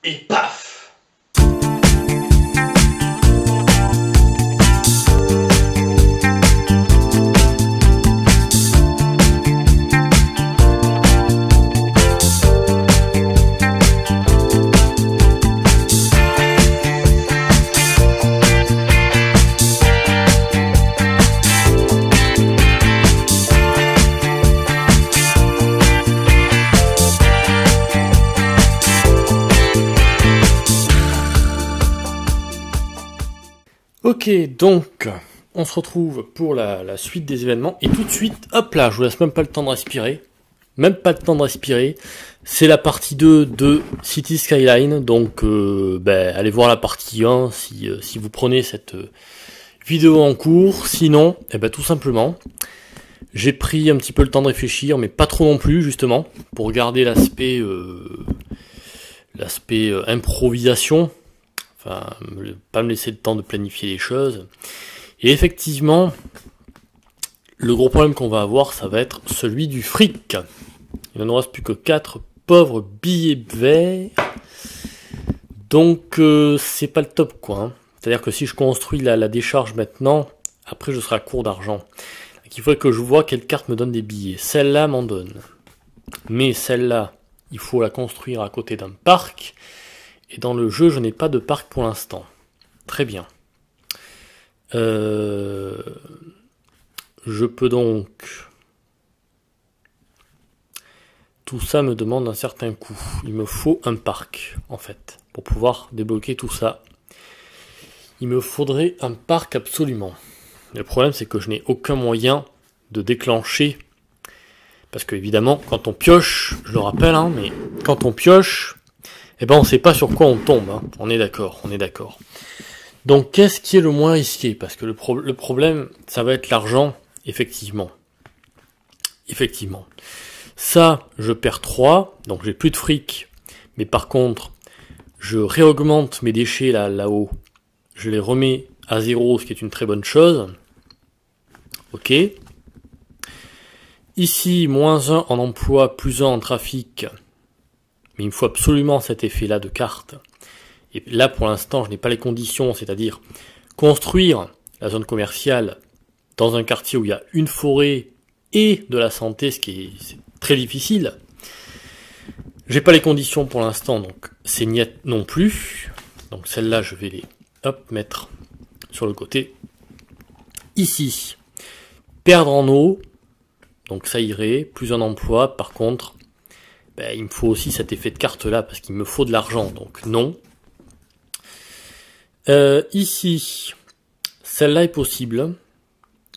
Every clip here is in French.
et paf! Ok, donc, on se retrouve pour la suite des événements, et tout de suite, hop là, je vous laisse même pas le temps de respirer, c'est la partie 2 de City Skyline, donc allez voir la partie 1 si vous prenez cette vidéo en cours, sinon, tout simplement, j'ai pris un petit peu le temps de réfléchir, mais pas trop non plus, justement, pour garder l'aspect improvisation, enfin, pas me laisser le temps de planifier les choses. Et effectivement, le gros problème qu'on va avoir, ça va être celui du fric. Il ne nous reste plus que 4 pauvres billets verts. Donc, c'est pas le top, quoi. Hein. C'est-à-dire que si je construis la décharge maintenant, après je serai à court d'argent. Donc, il faudrait que je vois quelle carte me donne des billets. Celle-là m'en donne. Mais celle-là, il faut la construire à côté d'un parc. Et dans le jeu, je n'ai pas de parc pour l'instant. Très bien. Je peux donc... Tout ça me demande un certain coût. Il me faut un parc, en fait, pour pouvoir débloquer tout ça. Il me faudrait un parc absolument. Le problème, c'est que je n'ai aucun moyen de déclencher. Parce que, évidemment, quand on pioche, je le rappelle, hein, mais quand on pioche... on ne sait pas sur quoi on tombe, hein. On est d'accord. Donc, qu'est-ce qui est le moins risqué? Parce que le problème, ça va être l'argent, effectivement. Ça, je perds 3, donc j'ai plus de fric. Mais par contre, je réaugmente mes déchets là-haut. Je les remets à 0, ce qui est une très bonne chose. Ok. Ici, moins 1 en emploi, plus 1 en trafic. Mais il me faut absolument cet effet-là de carte. Et là, pour l'instant, je n'ai pas les conditions, c'est-à-dire construire la zone commerciale dans un quartier où il y a une forêt et de la santé, ce qui est très difficile. J'ai pas les conditions pour l'instant, donc c'est niet non plus. Donc celle-là, je vais les mettre sur le côté. Ici, perdre en eau, donc ça irait, plus un emploi, par contre... il me faut aussi cet effet de carte là parce qu'il me faut de l'argent, donc non. Ici, celle-là est possible.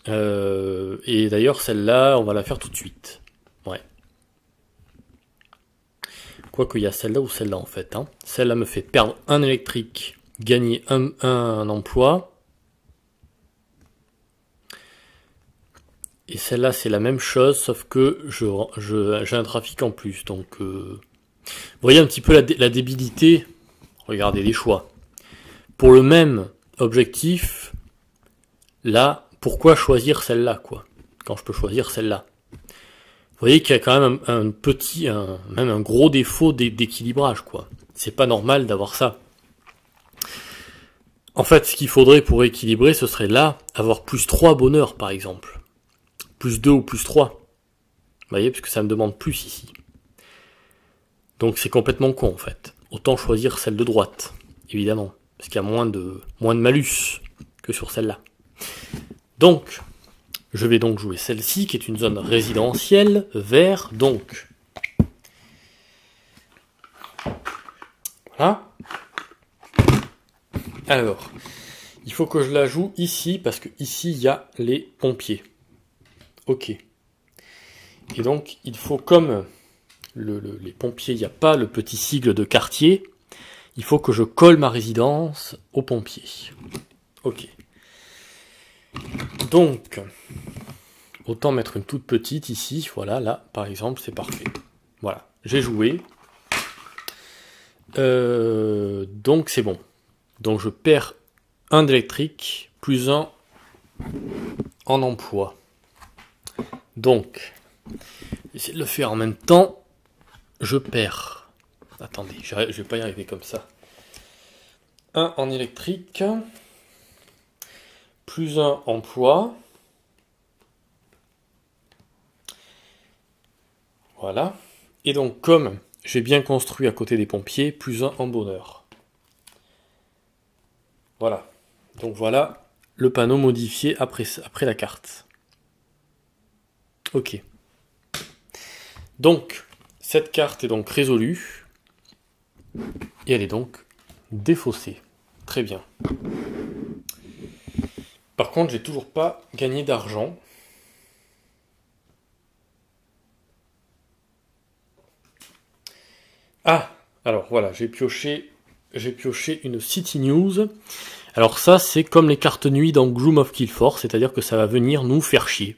Et d'ailleurs celle-là, on va la faire tout de suite. Ouais. Quoique il y a celle-là ou celle-là en fait. Hein. Celle-là me fait perdre un électrique, gagner un emploi. Et celle-là, c'est la même chose, sauf que j'ai un trafic en plus. Donc, vous voyez un petit peu la débilité. Regardez les choix. Pour le même objectif, là, pourquoi choisir celle-là, quoi, quand je peux choisir celle-là? Vous voyez qu'il y a quand même même un gros défaut d'équilibrage, quoi. C'est pas normal d'avoir ça. En fait, ce qu'il faudrait pour équilibrer, ce serait là, avoir plus 3 bonheur, par exemple. Plus 2 ou plus 3. Vous voyez, parce que ça me demande plus ici. Donc c'est complètement con en fait. Autant choisir celle de droite, évidemment. Parce qu'il y a moins de malus que sur celle-là. Donc, je vais donc jouer celle-ci, qui est une zone résidentielle, vert, donc. Voilà. Alors, il faut que je la joue ici, parce que ici il y a les pompiers. Ok. Et donc, il faut, comme les pompiers, il n'y a pas le petit sigle de quartier, il faut que je colle ma résidence aux pompiers. Ok. Donc, autant mettre une toute petite ici, voilà, là, par exemple, c'est parfait. Voilà, j'ai joué. Donc, c'est bon. Donc, je perds un d'électrique, plus un en emploi. Donc, j'essaie de le faire en même temps. Je perds Attendez, je vais pas y arriver comme ça. 1 en électrique, plus 1 en poids. Voilà. Et donc, comme j'ai bien construit à côté des pompiers, plus 1 en bonheur. Voilà. Donc voilà le panneau modifié après la carte. Ok. Donc, cette carte est donc résolue. Et elle est donc défaussée. Très bien. Par contre, j'ai toujours pas gagné d'argent. Ah, alors voilà, j'ai pioché une City News. Alors ça, c'est comme les cartes nuit dans Gloom of Killforce, c'est-à-dire que ça va venir nous faire chier.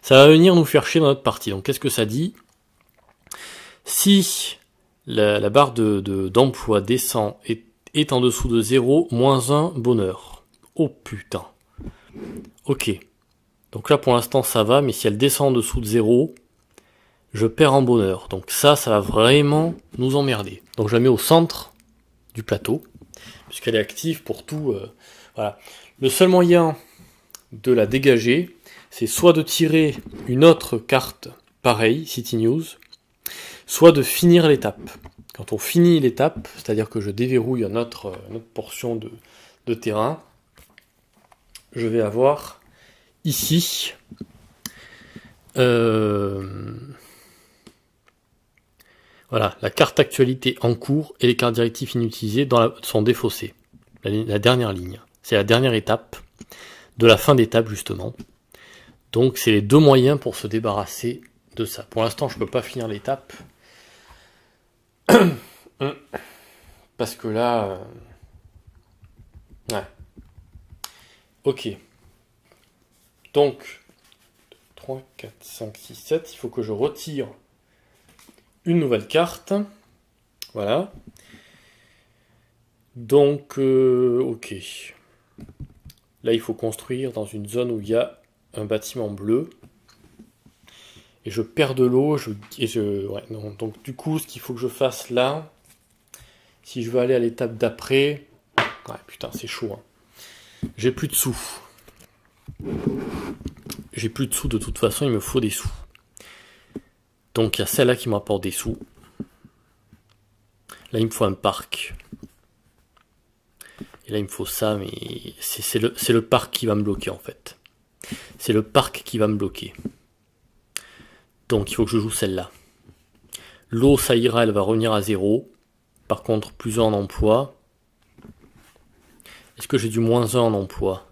Ça va venir nous faire chier dans notre partie. Donc qu'est-ce que ça dit? Si la barre d'emploi descend et est en dessous de 0, moins 1, bonheur. Oh putain. Ok. Donc là pour l'instant ça va, mais si elle descend en dessous de 0, je perds en bonheur. Donc ça va vraiment nous emmerder. Donc je la mets au centre du plateau, puisqu'elle est active pour tout. Voilà. Le seul moyen de la dégager, c'est soit de tirer une autre carte pareille, City News, soit de finir l'étape. Quand on finit l'étape, c'est-à-dire que je déverrouille une autre portion de terrain, je vais avoir ici voilà, la carte actualité en cours et les cartes directives inutilisées sont défaussées. La dernière ligne. C'est la dernière étape de la fin d'étape justement. Donc c'est les deux moyens pour se débarrasser de ça. Pour l'instant je peux pas finir l'étape. Parce que là... ouais. Ok. Donc 3, 4, 5, 6, 7. Il faut que je retire une nouvelle carte. Voilà. Donc, ok. Là, il faut construire dans une zone où il y a un bâtiment bleu. Et je perds de l'eau. Ouais, non, donc, du coup, ce qu'il faut que je fasse là, si je veux aller à l'étape d'après... Ouais, putain, c'est chaud. Hein. J'ai plus de sous. J'ai plus de sous de toute façon, il me faut des sous. Donc, il y a celle-là qui m'apporte des sous. Là, il me faut un parc. Et là, il me faut ça, mais c'est le parc qui va me bloquer, en fait. C'est le parc qui va me bloquer. Donc, il faut que je joue celle-là. L'eau, ça ira, elle va revenir à 0. Par contre, plus 1 en emploi. Est-ce que j'ai du moins 1 en emploi?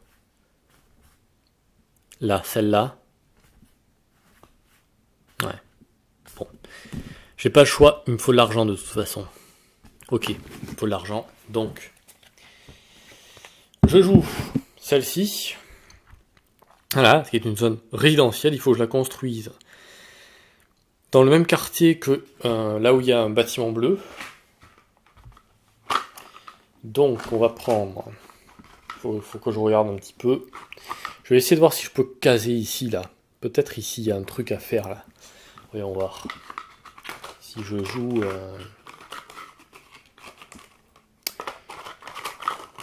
Là, celle-là. Ouais. Bon. J'ai pas le choix, il me faut de l'argent de toute façon. Ok, il me faut de l'argent. Donc, je joue celle-ci. Voilà, qui est une zone résidentielle, il faut que je la construise dans le même quartier que là où il y a un bâtiment bleu. Donc, on va prendre... Faut que je regarde un petit peu. Je vais essayer de voir si je peux caser ici, là. Peut-être ici, il y a un truc à faire, là. Voyons voir. Si je joue...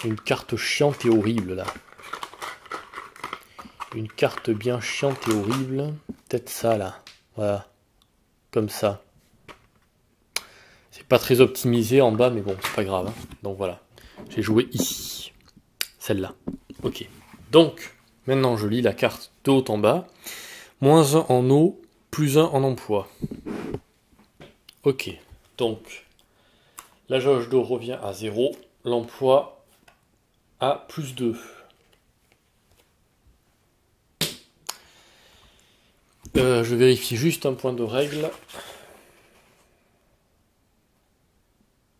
une carte chiante et horrible, là. Une carte bien chiante et horrible. Peut-être ça, là. Voilà. Comme ça. C'est pas très optimisé en bas, mais bon, c'est pas grave. Hein. Donc voilà. J'ai joué ici. Celle-là. Ok. Donc, maintenant, je lis la carte de haut en bas. Moins 1 en eau, plus 1 en emploi. Ok. Donc, la jauge d'eau revient à 0. L'emploi à plus 2. Je vérifie juste un point de règle.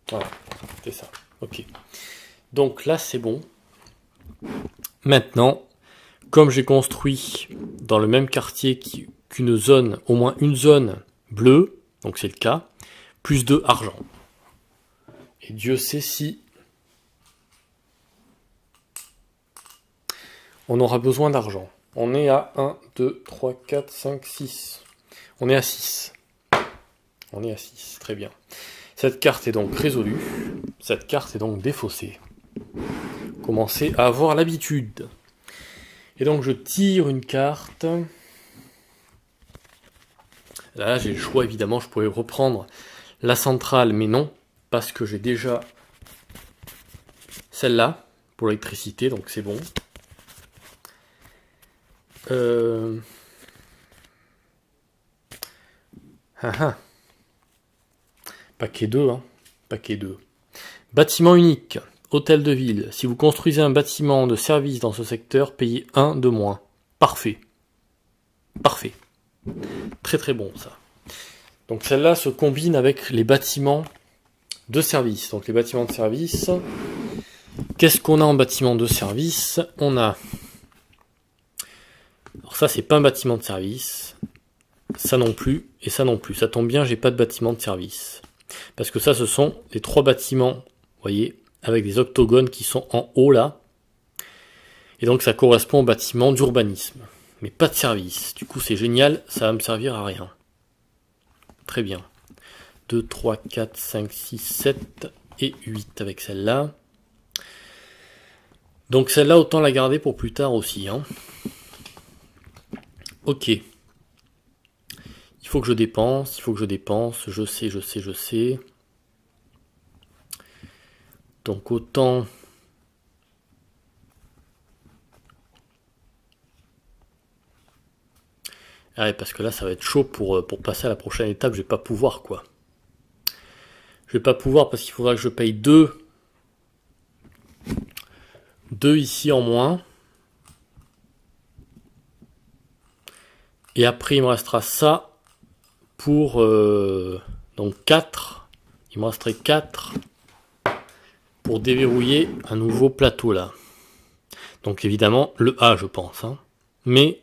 Voilà, c'est ça. Ok. Donc là, c'est bon. Maintenant, comme j'ai construit dans le même quartier qu'une zone, au moins une zone bleue, donc c'est le cas, plus 2 argent. Et Dieu sait si on aura besoin d'argent. On est à 1, 2, 3, 4, 5, 6. On est à 6. On est à 6, très bien. Cette carte est donc résolue. Cette carte est donc défaussée. Commencez à avoir l'habitude. Et donc je tire une carte. Là j'ai le choix évidemment, je pourrais reprendre la centrale, mais non, parce que j'ai déjà celle-là pour l'électricité, donc c'est bon. Paquet 2, hein. Paquet 2. Bâtiment unique. Hôtel de ville. Si vous construisez un bâtiment de service dans ce secteur, payez 1 de moins. Parfait. Parfait. Très très bon ça. Donc celle-là se combine avec les bâtiments de service. Donc les bâtiments de service. Qu'est-ce qu'on a en bâtiment de service? On a... Alors ça c'est pas un bâtiment de service. Ça non plus. Et ça non plus. Ça tombe bien, j'ai pas de bâtiment de service. Parce que ça ce sont les 3 bâtiments, vous voyez, avec des octogones qui sont en haut là. Et donc ça correspond au bâtiment d'urbanisme. Mais pas de service. Du coup c'est génial, ça va me servir à rien. Très bien. 2, 3, 4, 5, 6, 7 et 8 avec celle-là. Donc celle-là autant la garder pour plus tard aussi. Hein. Ok. Il faut que je dépense, je sais. Donc autant... Ah ouais, parce que là, ça va être chaud pour passer à la prochaine étape. Je vais pas pouvoir, quoi. Je vais pas pouvoir parce qu'il faudra que je paye 2. 2 ici en moins. Et après, il me restera ça pour... donc 4. Il me resterait 4 pour déverrouiller un nouveau plateau, là. Donc évidemment, le A, je pense. Hein. Mais...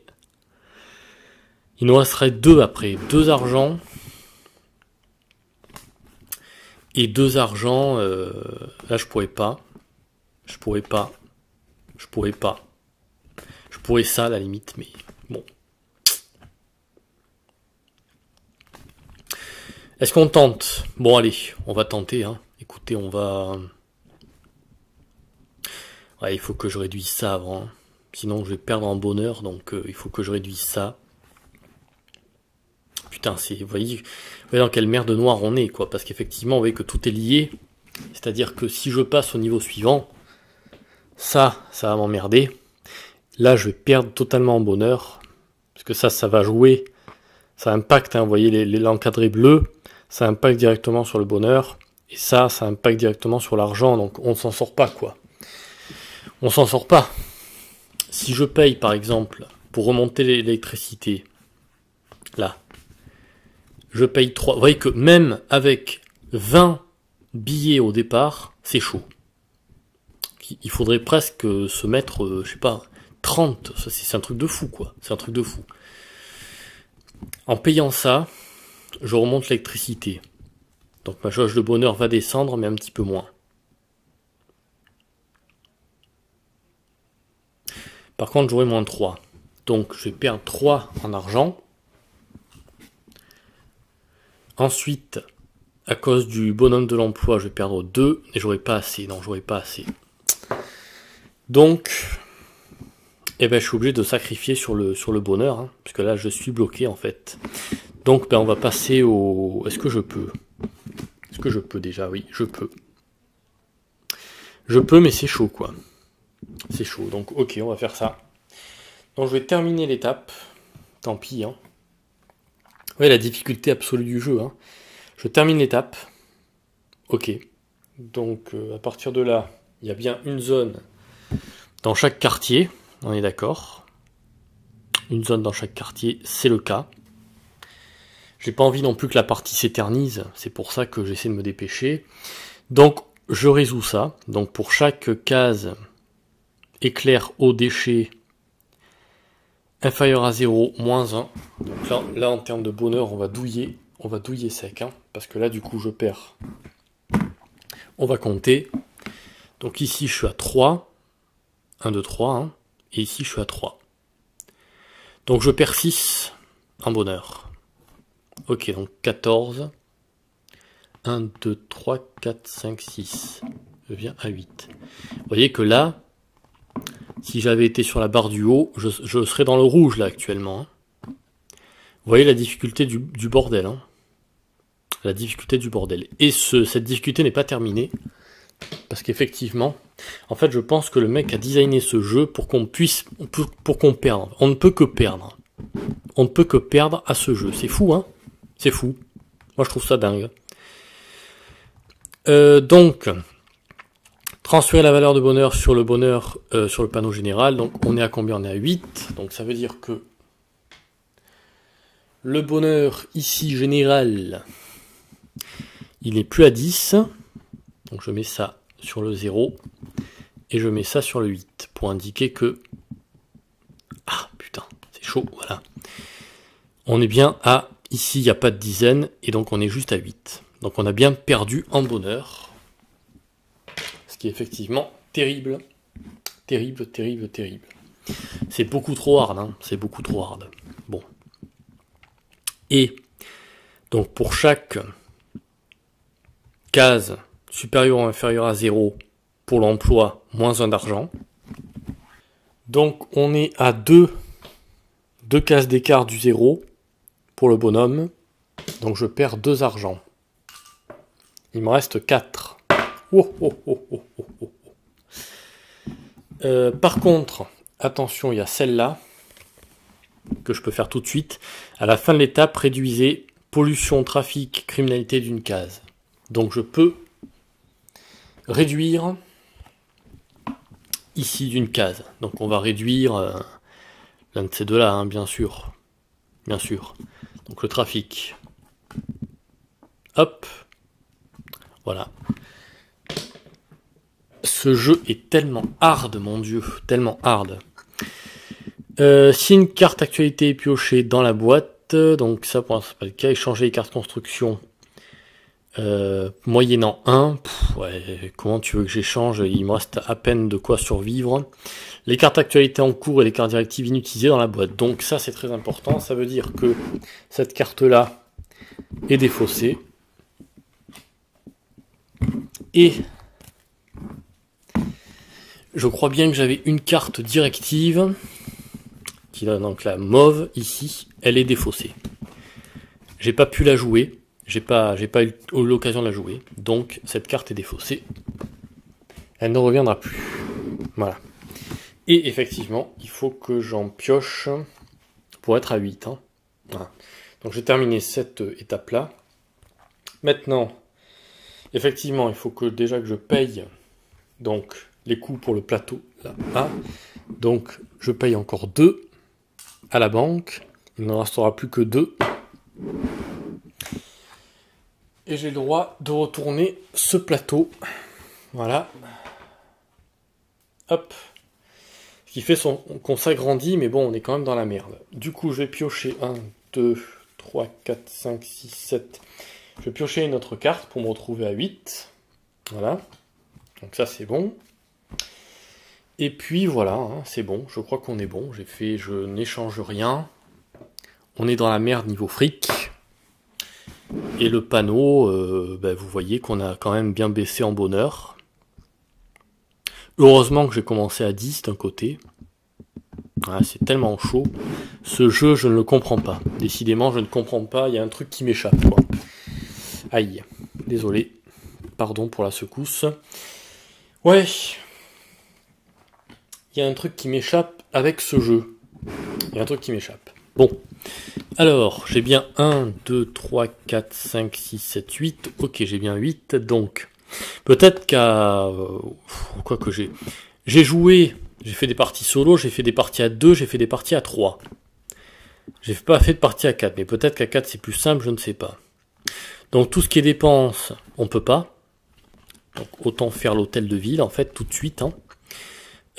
il nous resterait 2 après. 2 argent. Et 2 argent. Là, je pourrais pas. Je pourrais ça, à la limite, mais bon. Est-ce qu'on tente? Bon, allez, on va tenter. Hein. Écoutez, on va... Ouais, il faut que je réduise ça avant. Hein. Sinon, je vais perdre en bonheur, donc il faut que je réduise ça. Putain, vous voyez dans quelle merde noire on est, quoi. Parce qu'effectivement, vous voyez que tout est lié. C'est-à-dire que si je passe au niveau suivant, ça va m'emmerder. Là, je vais perdre totalement en bonheur. Parce que ça va jouer. Ça impacte, hein, vous voyez, l'encadré bleu. Ça impacte directement sur le bonheur. Et ça impacte directement sur l'argent. Donc, on s'en sort pas, quoi. On s'en sort pas. Si je paye, par exemple, pour remonter l'électricité, là, je paye 3. Vous voyez que même avec 20 billets au départ, c'est chaud. Il faudrait presque se mettre, je sais pas, 30. C'est un truc de fou, quoi. C'est un truc de fou. En payant ça, je remonte l'électricité. Donc ma jauge de bonheur va descendre, mais un petit peu moins. Par contre, j'aurai moins 3. Donc je vais perdre 3 en argent. Ensuite, à cause du bonhomme de l'emploi, je vais perdre 2 et j'aurai pas assez. Non, j'aurai pas assez. Donc, eh ben, je suis obligé de sacrifier sur le bonheur, hein, parce que là, je suis bloqué en fait. Donc, ben, on va passer au... Est-ce que je peux? Est-ce que je peux déjà? Oui, je peux. Je peux, mais c'est chaud, quoi. C'est chaud. Donc, ok, on va faire ça. Donc, je vais terminer l'étape. Tant pis, hein. Ouais, la difficulté absolue du jeu, hein. Je termine l'étape. Ok. Donc, à partir de là, il y a bien une zone dans chaque quartier. On est d'accord. Une zone dans chaque quartier, c'est le cas. J'ai pas envie non plus que la partie s'éternise. C'est pour ça que j'essaie de me dépêcher. Donc, je résous ça. Donc, pour chaque case éclair eau déchet inférieur à 0, moins 1. Donc là, en termes de bonheur, on va douiller sec. Hein, parce que là, du coup, je perds. On va compter. Donc ici, je suis à 3. 1, 2, 3. Hein, et ici, je suis à 3. Donc, je perds 6 en bonheur. Ok, donc 14. 1, 2, 3, 4, 5, 6. Je viens à 8. Vous voyez que là, si j'avais été sur la barre du haut, je serais dans le rouge là actuellement. Hein. Vous voyez la difficulté du bordel. Hein. La difficulté du bordel. Et cette difficulté n'est pas terminée. Parce qu'effectivement, en fait, je pense que le mec a designé ce jeu pour qu'on puisse, pour qu'on perde. On ne peut que perdre. On ne peut que perdre à ce jeu. C'est fou, hein? C'est fou. Moi, je trouve ça dingue. Donc, transférer la valeur de bonheur sur le sur le panneau général. Donc, on est à combien? On est à 8. Donc, ça veut dire que le bonheur ici général, il n'est plus à 10. Donc, je mets ça sur le 0. Et je mets ça sur le 8. Pour indiquer que... Ah, putain, c'est chaud, voilà. On est bien à... Ici, il n'y a pas de dizaine. Et donc, on est juste à 8. Donc, on a bien perdu en bonheur. Ce qui est effectivement terrible. Terrible, terrible, terrible. C'est beaucoup trop hard, hein. C'est beaucoup trop hard. Bon. Et, donc, pour chaque case supérieure ou inférieure à 0 pour l'emploi, moins 1 d'argent. Donc, on est à 2 cases d'écart du 0 pour le bonhomme. Donc, je perds 2 argent. Il me reste 4. Oh, oh, oh, oh, oh, oh. Par contre, attention, il y a celle-là que je peux faire tout de suite. À la fin de l'étape, réduisez pollution, trafic, criminalité d'une case. Donc, je peux réduire ici d'une case. Donc, on va réduire l'un de ces deux-là, hein, bien sûr. Bien sûr. Donc, le trafic. Hop. Voilà. Ce jeu est tellement hard, mon dieu, tellement hard. Si une carte actualité est piochée dans la boîte, donc ça pour l'instant c'est pas le cas, échanger les cartes construction moyennant 1, ouais, comment tu veux que j'échange? Il me reste à peine de quoi survivre. Les cartes actualité en cours et les cartes directives inutilisées dans la boîte. Donc ça c'est très important, ça veut dire que cette carte-là est défaussée. Et je crois bien que j'avais une carte directive, qui est donc la mauve ici, elle est défaussée. J'ai pas pu la jouer, j'ai pas eu l'occasion de la jouer, donc cette carte est défaussée. Elle ne reviendra plus. Voilà. Et effectivement, il faut que j'en pioche pour être à 8. Hein. Voilà. Donc j'ai terminé cette étape-là. Maintenant, effectivement, il faut que déjà que je paye donc les coûts pour le plateau là. Ah. Donc je paye encore 2 à la banque. Il ne restera plus que 2. Et j'ai le droit de retourner ce plateau. Voilà. Hop. Ce qui fait qu'on s'agrandit, mais bon, on est quand même dans la merde. Du coup, je vais piocher 1, 2, 3, 4, 5, 6, 7. Je vais piocher une autre carte pour me retrouver à 8. Voilà. Donc ça, c'est bon. Et puis voilà, hein, c'est bon. Je crois qu'on est bon. Je n'échange rien. On est dans la merde niveau fric. Et le panneau, vous voyez qu'on a quand même bien baissé en bonheur. Heureusement que j'ai commencé à 10 d'un côté. Ah, c'est tellement chaud. Ce jeu, je ne le comprends pas. Décidément, je ne comprends pas. Il y a un truc qui m'échappe, quoi. Aïe. Désolé. Pardon pour la secousse. Ouais. Il y a un truc qui m'échappe avec ce jeu. Il y a un truc qui m'échappe. Bon. Alors, j'ai bien 1, 2, 3, 4, 5, 6, 7, 8. Ok, j'ai bien 8. Donc, peut-être qu'à... quoi que j'ai joué, j'ai fait des parties solo, j'ai fait des parties à 2, j'ai fait des parties à 3. J'ai pas fait de partie à 4, mais peut-être qu'à 4 c'est plus simple, je ne sais pas. Donc tout ce qui est dépenses, on peut pas. Donc autant faire l'hôtel de ville, en fait, tout de suite. Hein.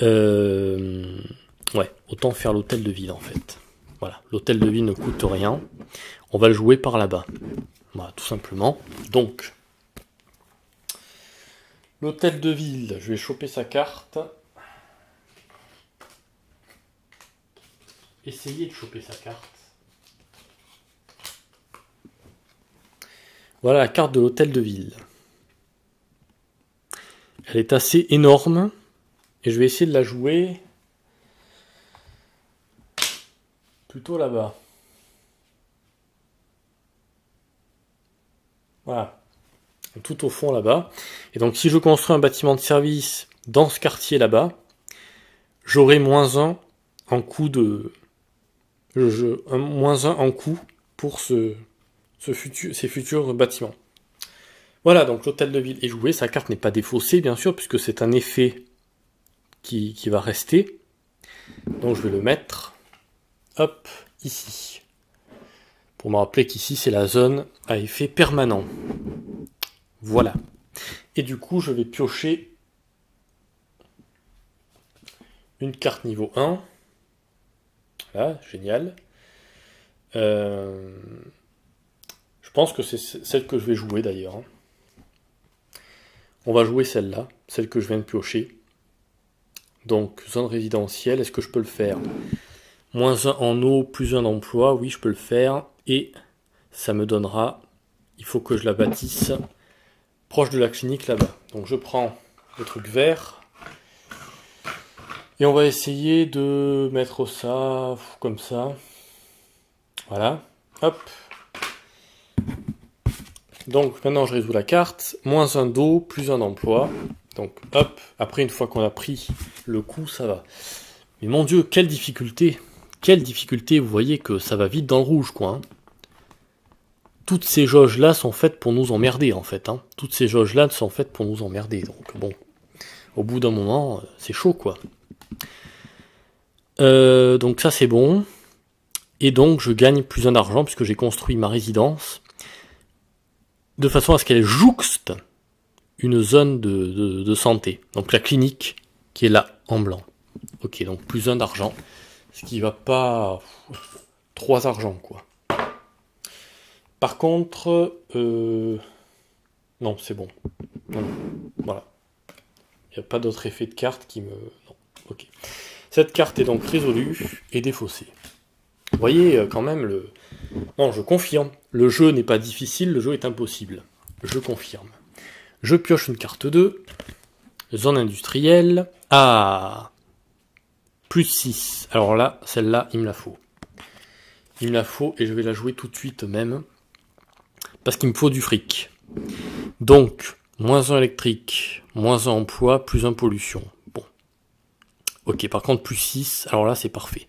Ouais, autant faire l'hôtel de ville, en fait. Voilà, l'hôtel de ville ne coûte rien. On va le jouer par là-bas. Voilà, tout simplement. Donc... l'hôtel de ville, je vais choper sa carte. Essayer de choper sa carte. Voilà la carte de l'hôtel de ville. Elle est assez énorme. Et je vais essayer de la jouer plutôt là-bas. Voilà. Tout au fond là-bas. Et donc si je construis un bâtiment de service dans ce quartier là-bas, j'aurai -1 en coût de... -1 en coût pour ces futurs bâtiments. Voilà, donc l'hôtel de ville est joué. Sa carte n'est pas défaussée, bien sûr, puisque c'est un effet qui va rester. Donc je vais le mettre, hop, ici. Pour me rappeler qu'ici, c'est la zone à effet permanent. Voilà. Et du coup, je vais piocher une carte niveau 1. Voilà, génial. Je pense que c'est celle que je vais jouer d'ailleurs. On va jouer celle-là, celle que je viens de piocher. Donc, zone résidentielle, est-ce que je peux le faire? -1 en eau, +1 d'emploi, oui, je peux le faire. Et ça me donnera, il faut que je la bâtisse proche de la clinique là-bas. Donc je prends le truc vert. Et on va essayer de mettre ça comme ça. Voilà. Hop. Donc maintenant je résous la carte. -1 d'eau, +1 d'emploi. Donc hop. Après une fois qu'on a pris le coup, ça va. Mais mon Dieu, quelle difficulté! Quelle difficulté! Vous voyez que ça va vite dans le rouge, quoi. Hein. Toutes ces jauges-là sont faites pour nous emmerder, en fait. Hein. Toutes ces jauges-là sont faites pour nous emmerder. Donc bon, au bout d'un moment, c'est chaud, quoi. Donc ça, c'est bon. Et donc, je gagne +1 d'argent, puisque j'ai construit ma résidence, de façon à ce qu'elle jouxte une zone de santé. Donc la clinique, qui est là, en blanc. Ok, donc +1 d'argent. Ce qui va pas... 3 argent, quoi. Par contre, non, c'est bon. Non, voilà. Il n'y a pas d'autre effet de carte qui me... Non, ok. Cette carte est donc résolue et défaussée. Vous voyez, quand même, le... Non, je confirme. Le jeu n'est pas difficile, le jeu est impossible. Je confirme. Je pioche une carte 2. Zone industrielle. Ah, +6. Alors là, celle-là, il me la faut. Il me la faut et je vais la jouer tout de suite même. Parce qu'il me faut du fric. Donc, -1 électrique, -1 emploi, +1 pollution. Bon. Ok, par contre, +6, alors là, c'est parfait.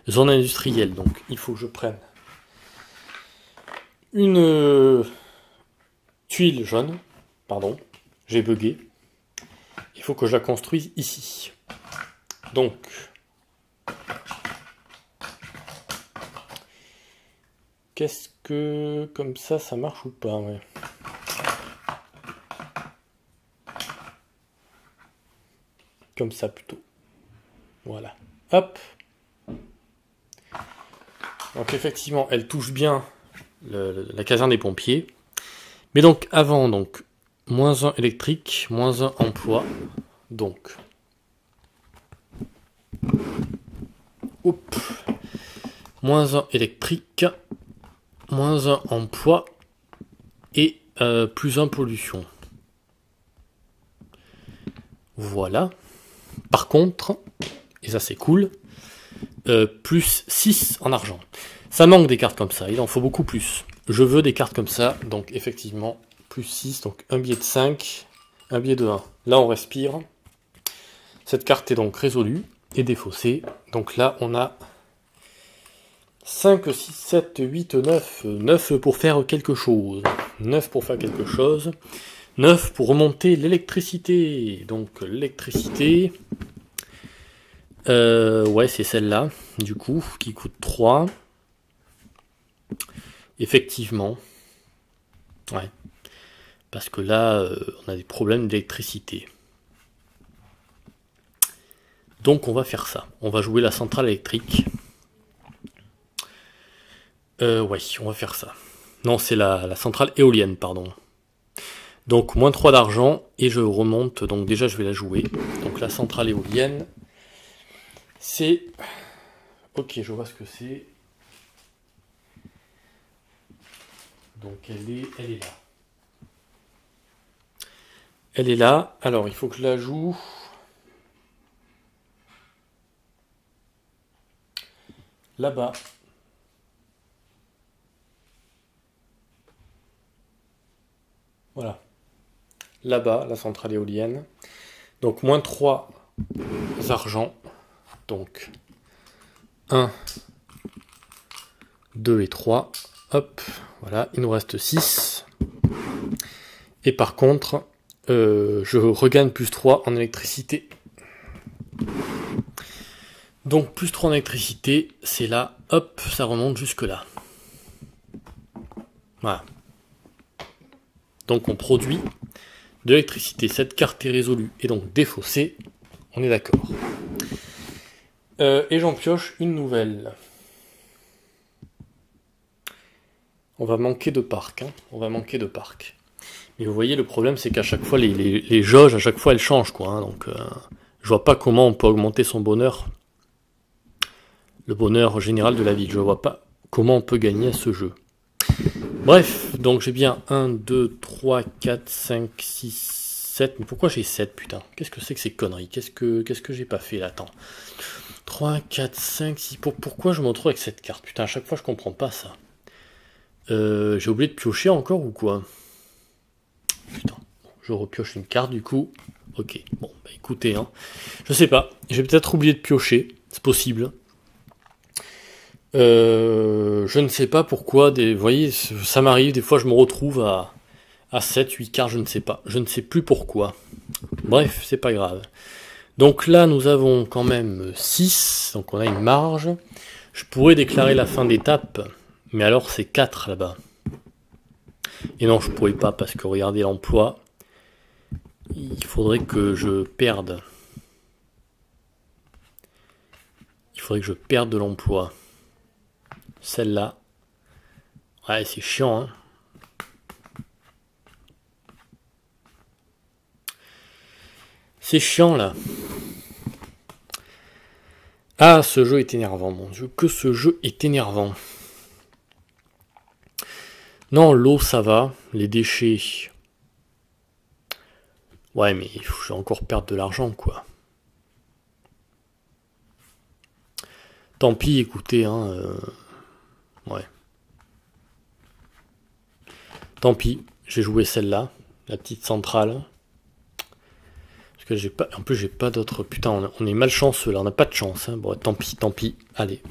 Zone industrielle, donc il faut que je prenne une tuile jaune. Pardon, j'ai bugué. Il faut que je la construise ici. Donc, qu'est-ce que... Comme ça marche ou pas, ouais. Comme ça plutôt. Voilà. Hop. Donc effectivement, elle touche bien la caserne des pompiers. Mais donc avant, donc -1 électrique, -1 emploi. Donc, hop, -1 électrique, -1 emploi et +1 pollution. Voilà. Par contre, et ça c'est cool, +6 en argent. Ça manque des cartes comme ça, il en faut beaucoup plus. Je veux des cartes comme ça, donc effectivement, +6, donc un billet de 5, un billet de 1. Là on respire. Cette carte est donc résolue et défaussée. Donc là on a 5, 6, 7, 8, 9. 9 pour faire quelque chose. 9 pour faire quelque chose. 9 pour remonter l'électricité. Donc l'électricité... ouais, c'est celle-là, du coup, qui coûte 3. Effectivement. Ouais. Parce que là, on a des problèmes d'électricité. Donc on va faire ça. On va jouer la centrale électrique. Ouais, on va faire ça. Non, c'est la centrale éolienne, pardon. Donc, -3 d'argent, et je remonte, donc déjà je vais la jouer. Donc la centrale éolienne, c'est... Ok, je vois ce que c'est. Donc elle est là. Elle est là. Alors, il faut que je la joue. Là-bas. Voilà. Là-bas, la centrale éolienne. Donc, moins 3 argent. Donc, 1, 2 et 3. Hop, voilà, il nous reste 6. Et par contre, je regagne plus 3 en électricité. Donc, plus 3 en électricité, c'est là, hop, ça remonte jusque là. Voilà. Donc, on produit de l'électricité. Cette carte est résolue et donc défaussée. On est d'accord. Et j'en pioche une nouvelle. On va manquer de parc. Hein. On va manquer de parc. Mais vous voyez, le problème, c'est qu'à chaque fois, les jauges, à chaque fois, elles changent, quoi. Hein. Donc, je vois pas comment on peut augmenter son bonheur. Le bonheur général de la ville. Je vois pas comment on peut gagner à ce jeu. Bref, donc j'ai bien 1, 2, 3, 4, 5, 6, 7. Mais pourquoi j'ai 7, putain? Qu'est-ce que c'est que ces conneries? Qu'est-ce que j'ai pas fait là? Attends. 3, 4, 5, 6. Pourquoi je me retrouve avec cette carte? Putain, à chaque fois, je comprends pas ça. J'ai oublié de piocher encore ou quoi? Putain, je repioche une carte du coup. Ok, bon, bah écoutez, hein. Je sais pas, j'ai peut-être oublié de piocher, c'est possible. Je ne sais pas pourquoi, vous voyez, ça m'arrive, des fois je me retrouve à 7, 8 cartes, je ne sais pas. Je ne sais plus pourquoi. Bref, c'est pas grave. Donc là, nous avons quand même 6, donc on a une marge. Je pourrais déclarer la fin d'étape, mais alors c'est 4 là-bas. Et non, je pourrais pas, parce que regardez l'emploi. Il faudrait que je perde. Il faudrait que je perde de l'emploi. Celle-là. Ouais, c'est chiant, hein. C'est chiant, là. Ah, ce jeu est énervant, mon Dieu, que ce jeu est énervant. Non, l'eau, ça va. Les déchets... Ouais, mais je vais encore perdre de l'argent, quoi. Tant pis, écoutez, hein... Ouais. Tant pis, j'ai joué celle-là, la petite centrale. Parce que j'ai pas... En plus, j'ai pas d'autres... Putain, on est malchanceux, là, on n'a pas de chance. Hein. Bon, tant pis, allez.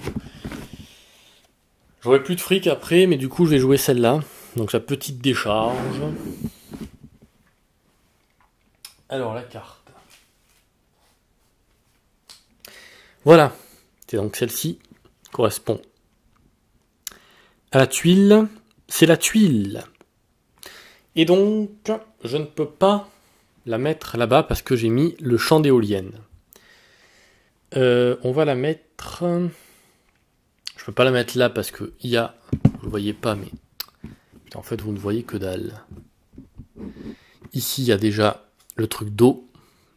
J'aurai plus de fric après, mais du coup, je vais jouer celle-là. Donc, la petite décharge. Alors, la carte. Voilà. C'est donc celle-ci correspond à la tuile. C'est la tuile. Et donc, je ne peux pas la mettre là-bas parce que j'ai mis le champ d'éolienne. On va la mettre... Je peux pas la mettre là parce que il y a... Vous ne voyez pas, mais... En fait, vous ne voyez que dalle. Ici, il y a déjà le truc d'eau.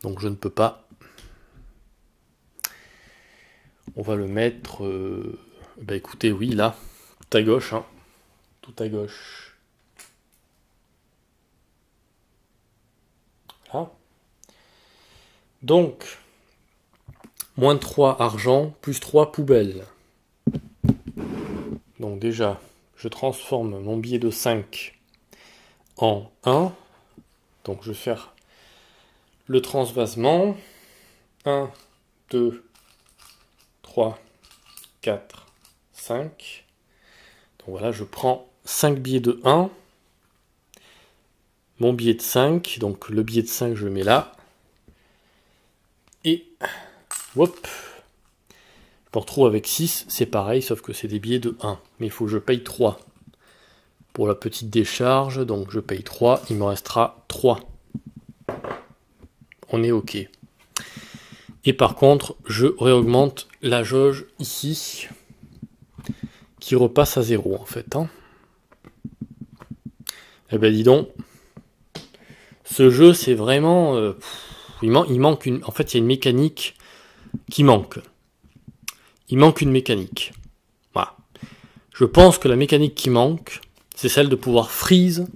Donc, je ne peux pas. On va le mettre... Bah écoutez, oui, là. Tout à gauche. Hein. Tout à gauche. Là. Donc, moins 3 argent, plus 3 poubelles. Donc déjà, je transforme mon billet de 5 en 1. Donc je vais faire le transvasement. 1, 2, 3, 4, 5. Donc voilà, je prends 5 billets de 1. Mon billet de 5. Donc le billet de 5, je le mets là. Et, hop. Je me retrouve avec 6, c'est pareil, sauf que c'est des billets de 1. Mais il faut que je paye 3. Pour la petite décharge, donc je paye 3, il me restera 3. On est OK. Et par contre, je réaugmente la jauge ici, qui repasse à 0 en fait. Hein. Eh ben dis donc, ce jeu c'est vraiment... il manque une... En fait, il y a une mécanique qui manque. Il manque une mécanique. Voilà. Je pense que la mécanique qui manque, c'est celle de pouvoir freeze,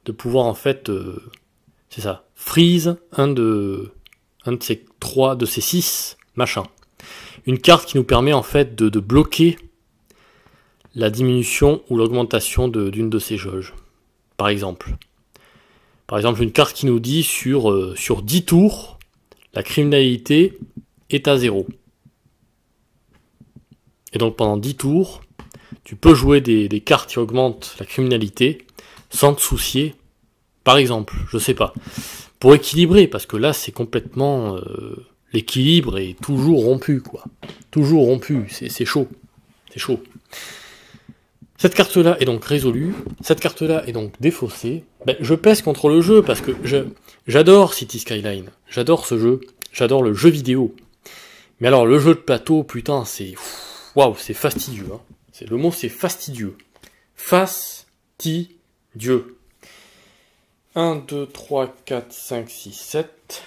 de pouvoir en fait C'est ça. Freeze un de ces 3, de ces 6, machin. Une carte qui nous permet en fait de bloquer la diminution ou l'augmentation d'une de ces jauges. Par exemple. Par exemple, une carte qui nous dit sur 10 tours, la criminalité est à 0. Et donc pendant 10 tours, tu peux jouer des cartes qui augmentent la criminalité sans te soucier, par exemple, je sais pas, pour équilibrer, parce que là c'est complètement... l'équilibre est toujours rompu, quoi. Toujours rompu, c'est chaud. C'est chaud. Cette carte-là est donc résolue, cette carte-là est donc défaussée. Ben, je pèse contre le jeu, parce que j'adore City Skyline, j'adore ce jeu, j'adore le jeu vidéo. Mais alors, le jeu de plateau, putain, c'est... Waouh, c'est fastidieux, hein. Le mot, c'est fastidieux. Fastidieux. 1, 2, 3, 4, 5, 6, 7...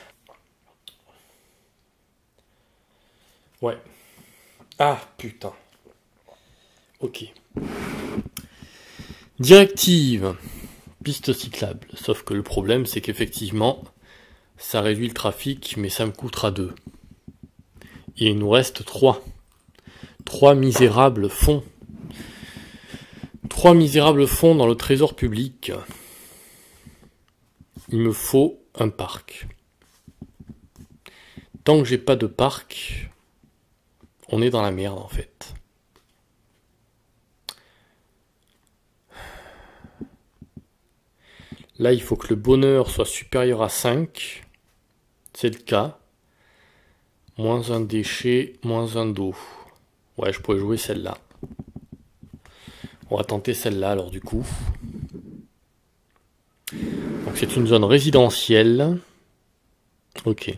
Ouais. Ah, putain. Ok. Directive. Piste cyclable. Sauf que le problème, c'est qu'effectivement, ça réduit le trafic, mais ça me coûtera 2. Et il nous reste 3. 3 misérables fonds. 3 misérables fonds dans le trésor public. Il me faut un parc. Tant que j'ai pas de parc... On est dans la merde en fait. Là, il faut que le bonheur soit supérieur à 5. C'est le cas. Moins un déchet, moins un dos. Ouais, je pourrais jouer celle-là. On va tenter celle-là alors du coup. Donc c'est une zone résidentielle. Ok.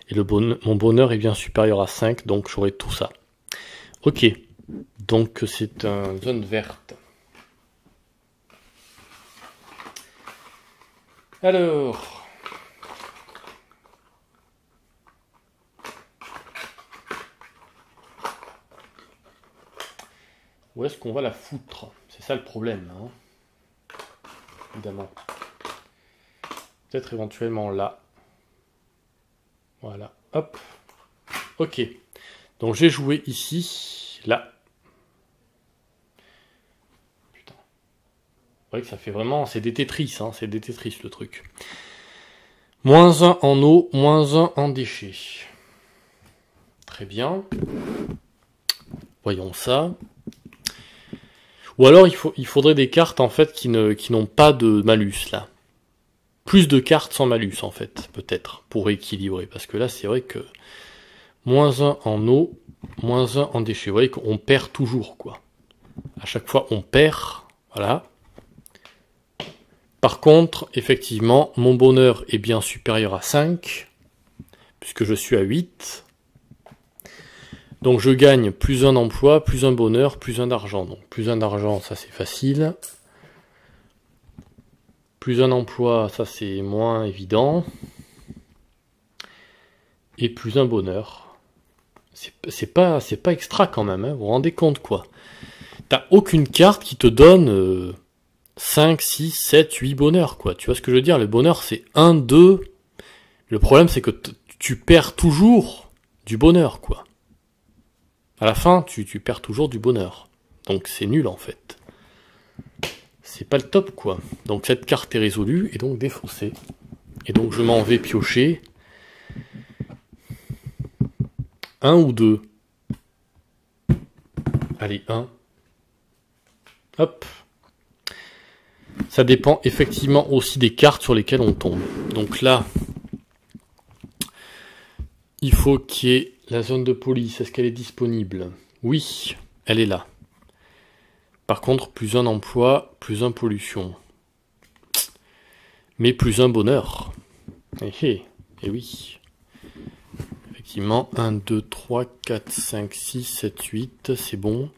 Et mon bonheur est bien supérieur à 5, donc j'aurai tout ça. Ok, donc c'est une zone verte. Alors... Où est-ce qu'on va la foutre? C'est ça le problème, hein. Évidemment. Peut-être éventuellement là. Voilà, hop. Ok. Donc j'ai joué ici, là. Putain. Vous voyez que ça fait vraiment... C'est des Tetris, hein. C'est des Tetris le truc. Moins 1 en eau, moins 1 en déchets. Très bien. Voyons ça. Ou alors il faudrait des cartes en fait qui n'ont pas de malus là. Plus de cartes sans malus en fait, peut-être, pour équilibrer. Parce que là c'est vrai que moins 1 en eau, moins 1 en déchets. Vous voyez qu'on perd toujours quoi. À chaque fois on perd, voilà. Par contre, effectivement, mon bonheur est bien supérieur à 5, puisque je suis à 8. Donc je gagne plus un emploi, plus un bonheur, plus un d'argent. Donc plus un d'argent, ça c'est facile. Plus un emploi, ça c'est moins évident. Et plus un bonheur. C'est pas extra quand même, hein, vous vous rendez compte quoi. T'as aucune carte qui te donne 5, 6, 7, 8 bonheurs quoi. Tu vois ce que je veux dire? Le bonheur c'est 1, 2. Le problème c'est que tu perds toujours du bonheur quoi. À la fin, tu perds toujours du bonheur. Donc c'est nul en fait. C'est pas le top quoi. Donc cette carte est résolue et donc défaussée. Et donc je m'en vais piocher. 1 ou 2. Allez, 1. Hop. Ça dépend effectivement aussi des cartes sur lesquelles on tombe. Donc là, il faut qu'il y ait la zone de police. Est-ce qu'elle est disponible? Oui, elle est là. Par contre, plus un emploi, plus un pollution. Mais plus un bonheur. Et oui. Effectivement, 1, 2, 3, 4, 5, 6, 7, 8, c'est bon.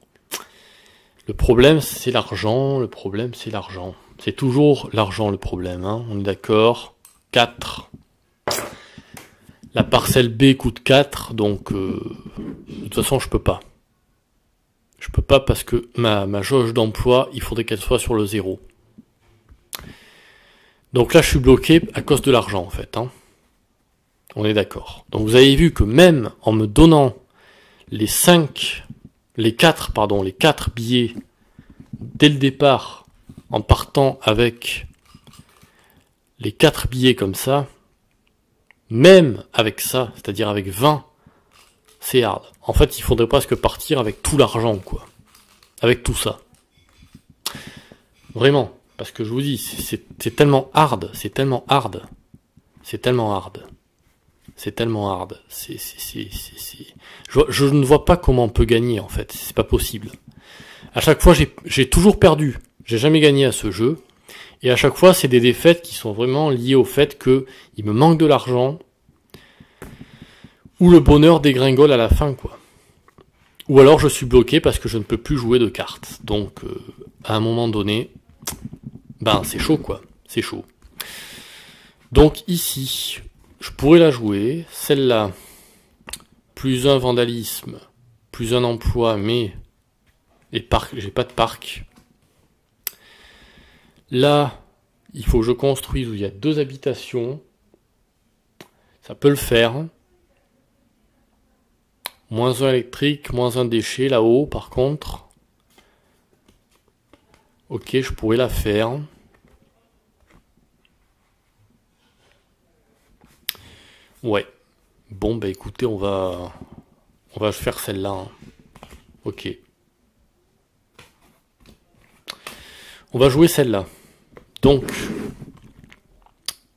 Le problème, c'est l'argent. Le problème, c'est l'argent. C'est toujours l'argent le problème, hein. On est d'accord. 4. La parcelle B coûte 4, donc de toute façon, je peux pas. Je peux pas parce que ma jauge d'emploi, il faudrait qu'elle soit sur le 0. Donc là, je suis bloqué à cause de l'argent, en fait. Hein. On est d'accord. Donc vous avez vu que même en me donnant les 4 billets dès le départ, en partant avec les 4 billets comme ça, même avec ça, c'est-à-dire avec 20, c'est hard. En fait, il faudrait presque partir avec tout l'argent, quoi. Avec tout ça. Vraiment. Parce que je vous dis, c'est tellement hard, c'est tellement hard. C'est tellement hard. C'est tellement hard. Je ne vois pas comment on peut gagner, en fait. C'est pas possible. À chaque fois, j'ai toujours perdu. J'ai jamais gagné à ce jeu. Et à chaque fois, c'est des défaites qui sont vraiment liées au fait que il me manque de l'argent, ou le bonheur dégringole à la fin, quoi. Ou alors je suis bloqué parce que je ne peux plus jouer de cartes. Donc, à un moment donné, ben c'est chaud, quoi. C'est chaud. Donc ici, je pourrais la jouer. Celle-là, plus un vandalisme, plus un emploi, mais j'ai pas de parc. Là, il faut que je construise où il y a 2 habitations. Ça peut le faire. Moins 1 électrique, moins 1 déchet là-haut, par contre. Ok, je pourrais la faire. Ouais. Bon, bah écoutez, on va faire celle-là. Hein. Ok. On va jouer celle-là. Donc,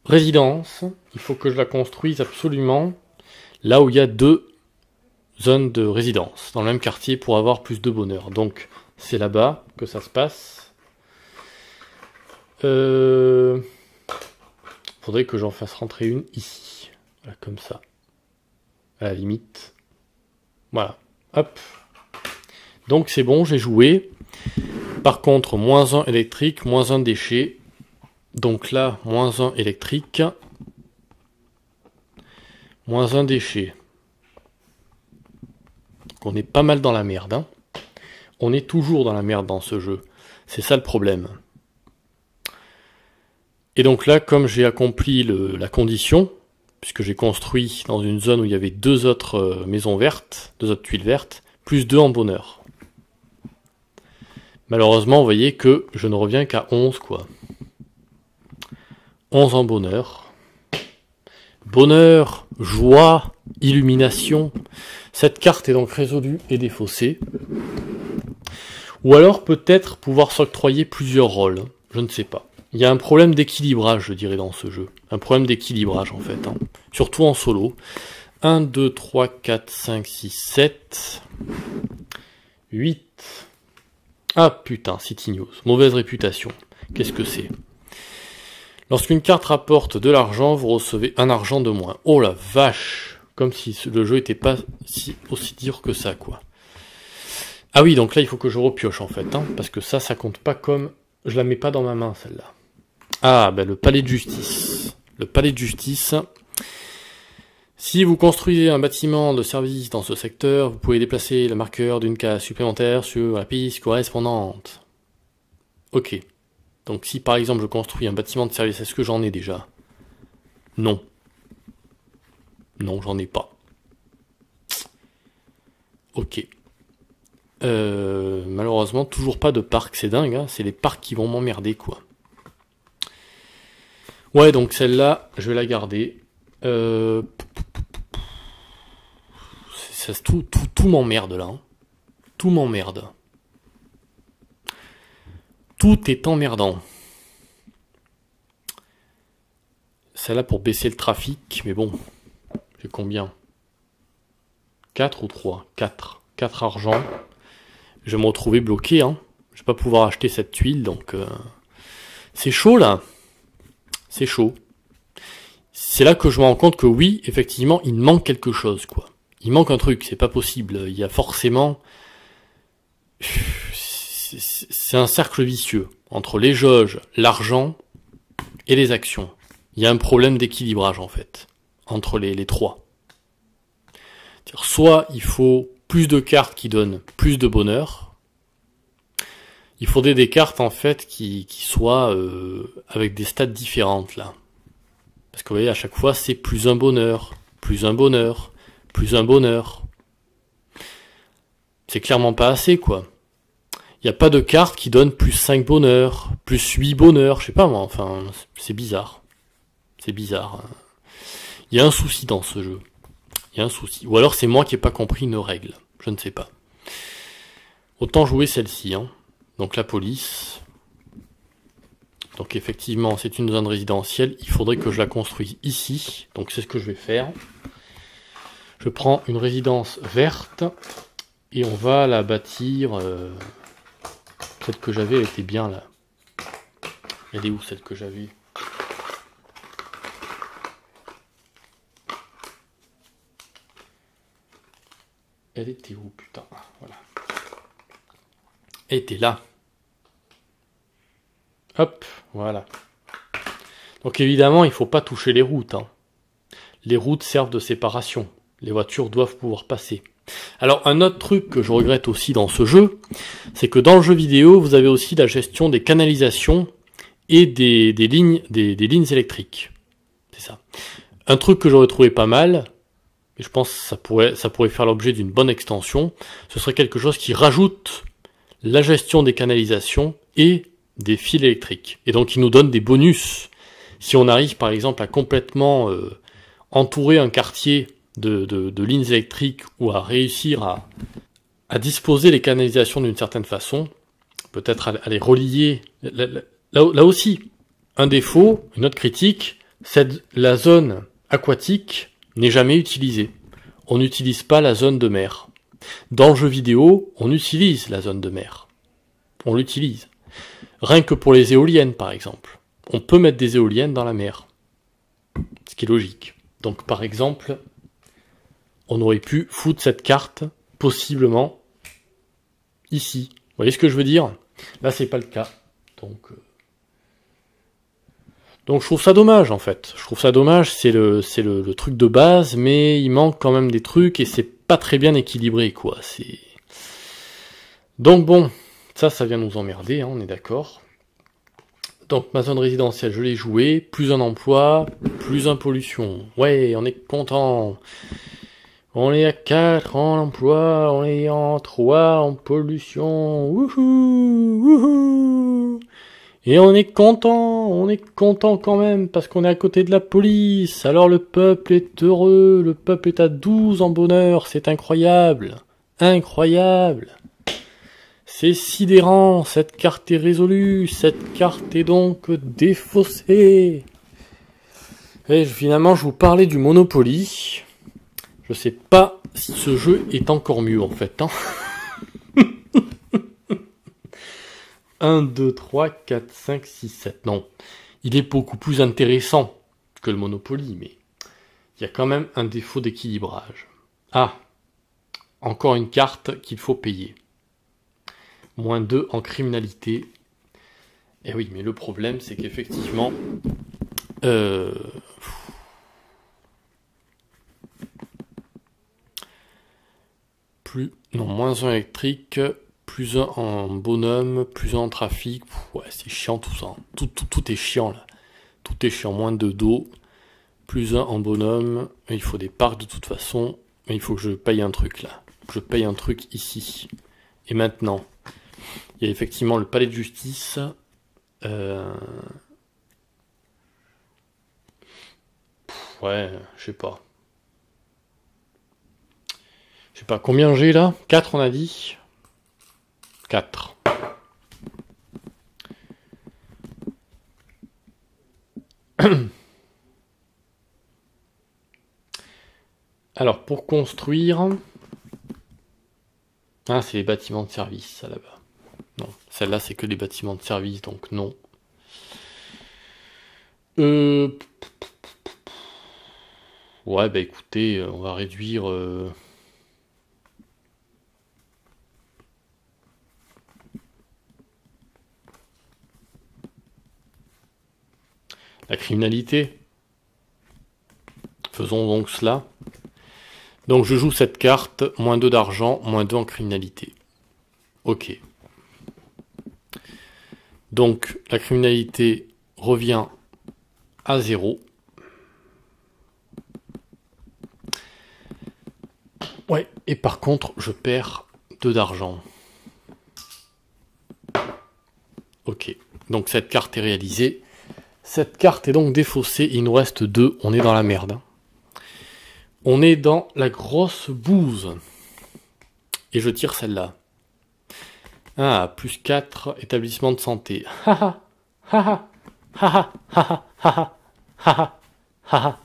résidence, il faut que je la construise absolument là où il y a 2 zones de résidence, dans le même quartier pour avoir plus de bonheur. Donc, c'est là-bas que ça se passe. Faudrait que j'en fasse rentrer une ici. Voilà, comme ça. À la limite. Voilà. Hop. Donc, c'est bon, j'ai joué. Par contre, moins 1 électrique, moins 1 déchet. Donc là, moins 1 électrique. Moins 1 déchet. Donc on est pas mal dans la merde. Hein. On est toujours dans la merde dans ce jeu. C'est ça le problème. Et donc là, comme j'ai accompli la condition, puisque j'ai construit dans une zone où il y avait 2 autres maisons vertes, 2 autres tuiles vertes, plus 2 en bonheur. Malheureusement, vous voyez que je ne reviens qu'à 11, quoi. 11 en bonheur. Bonheur, joie, illumination. Cette carte est donc résolue et défaussée. Ou alors peut-être pouvoir s'octroyer plusieurs rôles. Je ne sais pas. Il y a un problème d'équilibrage, je dirais, dans ce jeu. Un problème d'équilibrage, en fait. Hein. Surtout en solo. 1, 2, 3, 4, 5, 6, 7... 8... Ah putain, City News. Mauvaise réputation. Qu'est-ce que c'est ? Lorsqu'une carte rapporte de l'argent, vous recevez un argent de moins. Oh la vache ! Comme si le jeu était pas aussi dur que ça, quoi. Ah oui, donc là, il faut que je repioche, en fait. Hein, parce que ça compte pas comme... Je la mets pas dans ma main, celle-là. Ah, ben le palais de justice. Le palais de justice... Si vous construisez un bâtiment de service dans ce secteur, vous pouvez déplacer le marqueur d'une case supplémentaire sur la piste correspondante. Ok. Donc si par exemple je construis un bâtiment de service, est-ce que j'en ai déjà ? Non. Non, j'en ai pas. Ok. Malheureusement, toujours pas de parc, c'est dingue, hein, c'est les parcs qui vont m'emmerder, quoi. Ouais, donc celle-là, je vais la garder. Tout m'emmerde là. Hein. Tout m'emmerde. Tout est emmerdant. Celle-là pour baisser le trafic, mais bon. J'ai combien ? 4 ou 3 ? 4. 4 argent. Je vais me retrouver bloqué. Hein. Je vais pas pouvoir acheter cette tuile, donc... C'est chaud là. C'est chaud. C'est là que je me rends compte que oui, effectivement, il manque quelque chose, quoi. Il manque un truc, c'est pas possible. Il y a forcément... C'est un cercle vicieux. Entre les jauges, l'argent et les actions. Il y a un problème d'équilibrage, en fait. Entre les trois. Soit il faut plus de cartes qui donnent plus de bonheur. Il faudrait des cartes en fait qui soient avec des stats différentes là. Parce que vous voyez, à chaque fois, c'est plus un bonheur, plus un bonheur, plus un bonheur. C'est clairement pas assez, quoi. Il n'y a pas de carte qui donne plus 5 bonheurs, plus 8 bonheurs, je sais pas moi, enfin, c'est bizarre. C'est bizarre. Il y a un souci dans ce jeu. Il y a un souci. Ou alors c'est moi qui n'ai pas compris une règle. Je ne sais pas. Autant jouer celle-ci, hein. Donc la police. Donc effectivement, c'est une zone résidentielle. Il faudrait que je la construise ici. Donc c'est ce que je vais faire. Je prends une résidence verte. Et on va la bâtir... Celle que j'avais, elle était bien là. Elle est où celle que j'avais? Elle était où, putain? Voilà. Elle était là. Hop, voilà. Donc évidemment, il ne faut pas toucher les routes, hein. Les routes servent de séparation. Les voitures doivent pouvoir passer. Alors un autre truc que je regrette aussi dans ce jeu, c'est que dans le jeu vidéo, vous avez aussi la gestion des canalisations et des lignes électriques. C'est ça. Un truc que j'aurais trouvé pas mal, et je pense que ça pourrait faire l'objet d'une bonne extension, ce serait quelque chose qui rajoute la gestion des canalisations et des fils électriques. Et donc il nous donne des bonus. Si on arrive par exemple à complètement entourer un quartier de lignes électriques ou à réussir à disposer les canalisations d'une certaine façon, peut-être à les relier. Là aussi, un défaut, une autre critique, c'est la zone aquatique n'est jamais utilisée. On n'utilise pas la zone de mer. Dans le jeu vidéo, on utilise la zone de mer. On l'utilise. Rien que pour les éoliennes, par exemple. On peut mettre des éoliennes dans la mer. Ce qui est logique. Donc, par exemple, on aurait pu foutre cette carte, possiblement, ici. Vous voyez ce que je veux dire? Là, c'est pas le cas. Donc je trouve ça dommage, en fait. Je trouve ça dommage, c'est le truc de base, mais il manque quand même des trucs, et c'est pas très bien équilibré, quoi. Donc bon, ça vient nous emmerder, hein, on est d'accord. Donc ma zone résidentielle, je l'ai jouée, plus un emploi, plus un pollution. Ouais, on est content. On est à 4 en emploi, on est en 3 en pollution. Wouhou, wouhou. Et on est content quand même, parce qu'on est à côté de la police. Alors le peuple est heureux, le peuple est à 12 en bonheur, c'est incroyable. Incroyable. C'est sidérant, cette carte est résolue, cette carte est donc défaussée. Et finalement, je vous parlais du Monopoly. Je sais pas si ce jeu est encore mieux, en fait. Hein. 1, 2, 3, 4, 5, 6, 7. Non, il est beaucoup plus intéressant que le Monopoly, mais il y a quand même un défaut d'équilibrage. Ah, encore une carte qu'il faut payer. Moins 2 en criminalité. Eh oui, mais le problème, c'est qu'effectivement... moins 1 électrique, plus 1 en bonhomme, plus 1 en trafic. Ouais, c'est chiant tout ça. Tout est chiant là. Tout est chiant. Moins 2 d'eau, plus 1 en bonhomme. Il faut des parcs de toute façon. Mais il faut que je paye un truc là. Je paye un truc ici. Et maintenant, il y a effectivement le palais de justice. Ouais, je sais pas. Je sais pas combien j'ai là. 4 on a dit. 4. Alors pour construire... Ah, c'est les bâtiments de service, ça là-bas. Non, celle-là c'est que les bâtiments de service, donc non. Ouais, bah écoutez, on va réduire... la criminalité. Faisons donc cela. Donc je joue cette carte, moins 2 d'argent, moins 2 en criminalité. Ok. Donc la criminalité revient à 0. Ouais, et par contre, je perds 2 d'argent. Ok, donc cette carte est réalisée. Cette carte est donc défaussée, il nous reste 2, on est dans la merde. On est dans la grosse bouse. Et je tire celle-là. Ah, plus 4, établissement de santé. Haha, haha, haha, haha, haha, haha, haha,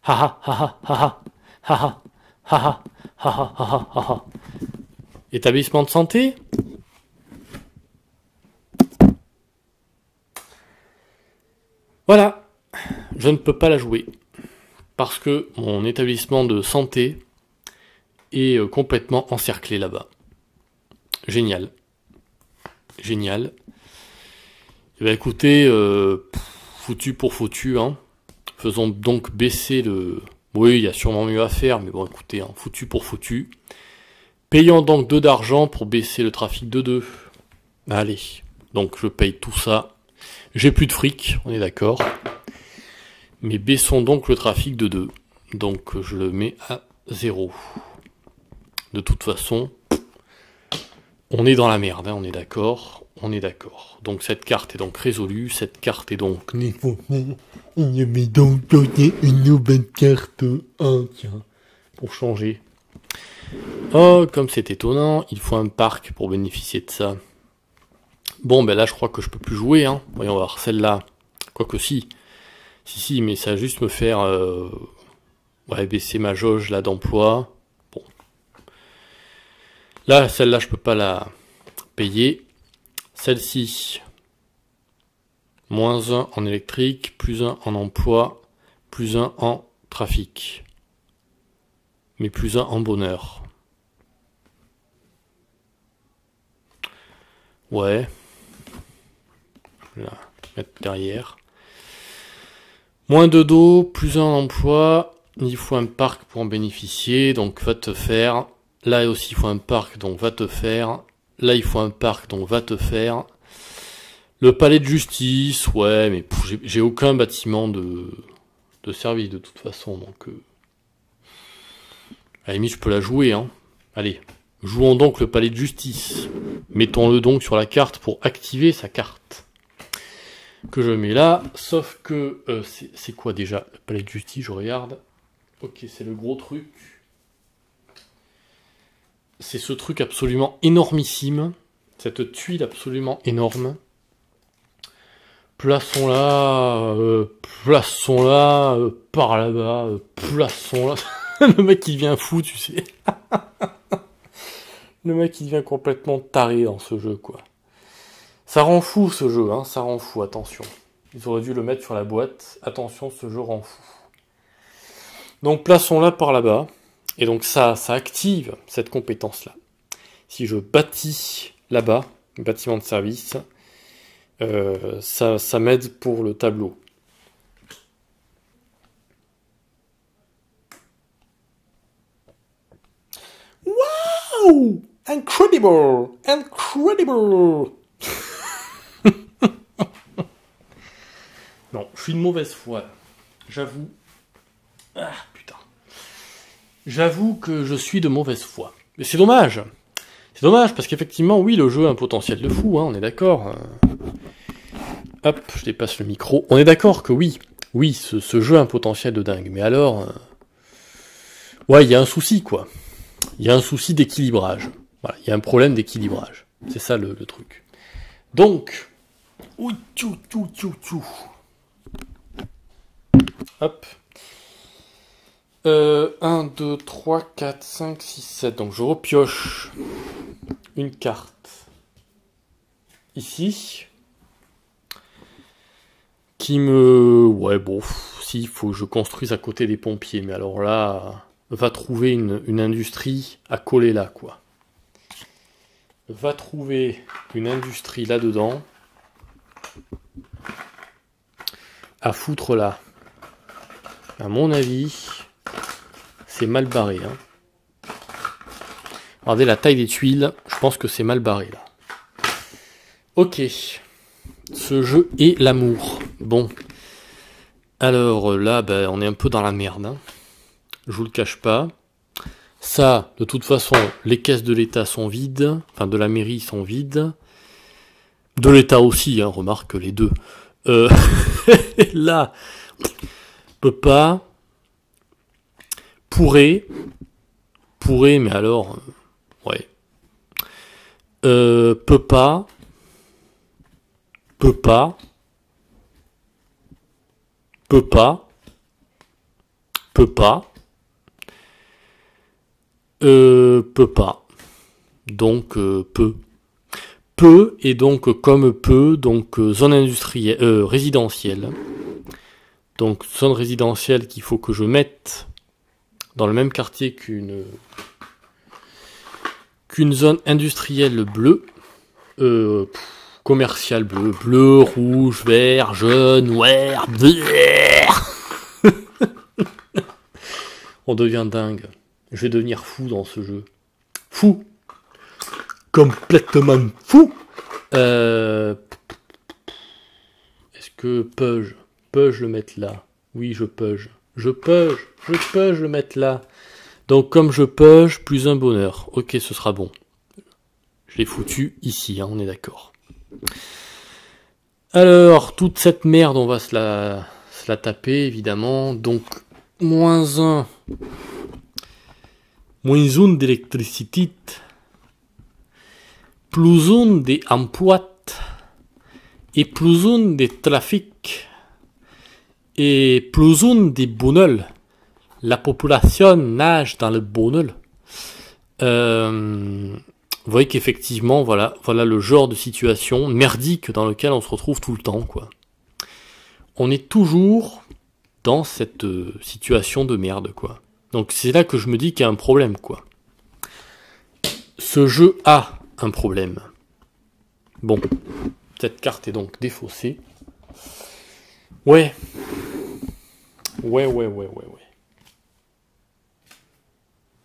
haha, haha, haha, haha, haha, haha, haha, haha. Établissement de santé? Voilà, je ne peux pas la jouer. Parce que mon établissement de santé est complètement encerclé là-bas. Génial. Génial. Eh bien, écoutez, foutu pour foutu, hein. Faisons donc baisser le... Oui, il y a sûrement mieux à faire, mais bon, écoutez, hein, foutu pour foutu. Payons donc 2 d'argent pour baisser le trafic de 2. Allez, donc je paye tout ça. J'ai plus de fric, on est d'accord. Mais baissons donc le trafic de 2. Donc je le mets à 0. De toute façon, on est dans la merde, hein, on est d'accord. On est d'accord. Donc cette carte est donc résolue. Cette carte est donc... Il me donc donné une nouvelle carte. Oh, tiens, pour changer. Oh, comme c'est étonnant, il faut un parc pour bénéficier de ça. Bon, ben là, je crois que je peux plus jouer, hein. Voyons voir, celle-là. Quoique si. Si, mais ça va juste me faire... ouais, baisser ma jauge, là, d'emploi. Bon. Là, celle-là, je peux pas la payer. Celle-ci. Moins 1 en électrique, plus 1 en emploi, plus 1 en trafic. Mais plus 1 en bonheur. Ouais. Je vais la mettre derrière. Moins 2 d'eau, plus 1 en emploi. Il faut un parc pour en bénéficier, donc va te faire. Là aussi, il faut un parc, donc va te faire. Là, il faut un parc, donc va te faire. Le palais de justice, ouais, mais j'ai aucun bâtiment de service de toute façon, donc... à la limite, je peux la jouer, hein. Allez, jouons donc le palais de justice. Mettons-le donc sur la carte pour activer sa carte. Que je mets là, sauf que... c'est quoi déjà, le palais de justice, je regarde. Ok, c'est le gros truc. C'est ce truc absolument énormissime. Cette tuile absolument énorme. Plaçons-la, par là-bas, plaçons-la. Le mec il devient fou, tu sais. Le mec il devient complètement taré dans ce jeu, quoi. Ça rend fou ce jeu, hein, ça rend fou, attention. Ils auraient dû le mettre sur la boîte. Attention, ce jeu rend fou. Donc plaçons-la par là-bas. Et donc ça active cette compétence-là. Si je bâtis là-bas, un bâtiment de service, ça m'aide pour le tableau. Wow! Incredible! Incredible! Non, je suis de mauvaise foi. J'avoue. Ah, putain. J'avoue que je suis de mauvaise foi. Mais c'est dommage. C'est dommage, parce qu'effectivement, oui, le jeu a un potentiel de fou, hein, on est d'accord. Hop, je dépasse le micro. On est d'accord que oui. Oui, ce jeu a un potentiel de dingue. Mais alors... ouais, il y a un souci, quoi. Il y a un souci d'équilibrage. Voilà, il y a un problème d'équilibrage. C'est ça le truc. Donc... ouh, tchou, tchou, tchou, tchou. Hop. 1, 2, 3, 4, 5, 6, 7. Donc je repioche une carte ici. Qui me... ouais, bon, si, il faut que je construise à côté des pompiers. Mais alors là, va trouver une industrie à coller là, quoi. Va trouver une industrie là-dedans. À foutre là. À mon avis... c'est mal barré, hein. Regardez la taille des tuiles, je pense que c'est mal barré là. Ok. Ce jeu est l'amour. Bon. Alors là, ben, on est un peu dans la merde. Hein. Je vous le cache pas. Ça, de toute façon, les caisses de l'État sont vides. Enfin, de la mairie sont vides. De l'État aussi, hein, remarque les deux. Là, peut pas. Pourrait, mais alors, ouais. Peut pas. Peut pas. Peut pas. Peut pas. Peut pas. Donc, peu. Peu, et donc, comme peu, donc, zone industrielle, résidentielle. Donc, zone résidentielle qu'il faut que je mette dans le même quartier qu'une zone industrielle bleue. Commercial bleu, bleu, rouge, vert, jaune, vert, vert. On devient dingue. Je vais devenir fou dans ce jeu. Fou. Complètement fou. Est-ce que peux-je le mettre là? Oui, je peux le mettre là. Donc comme je peux, plus un bonheur. Ok, ce sera bon. Je l'ai foutu ici, hein, on est d'accord. Alors, toute cette merde, on va se la taper, évidemment. Donc, moins un d'électricité, plus un des emplois, et plus un des trafics, et plus un des bonheurs. La population nage dans le bonheur. Vous voyez qu'effectivement, voilà le genre de situation merdique dans lequel on se retrouve tout le temps, quoi. On est toujours dans cette situation de merde, quoi. Donc c'est là que je me dis qu'il y a un problème, quoi. Ce jeu a un problème. Bon, cette carte est donc défaussée. Ouais.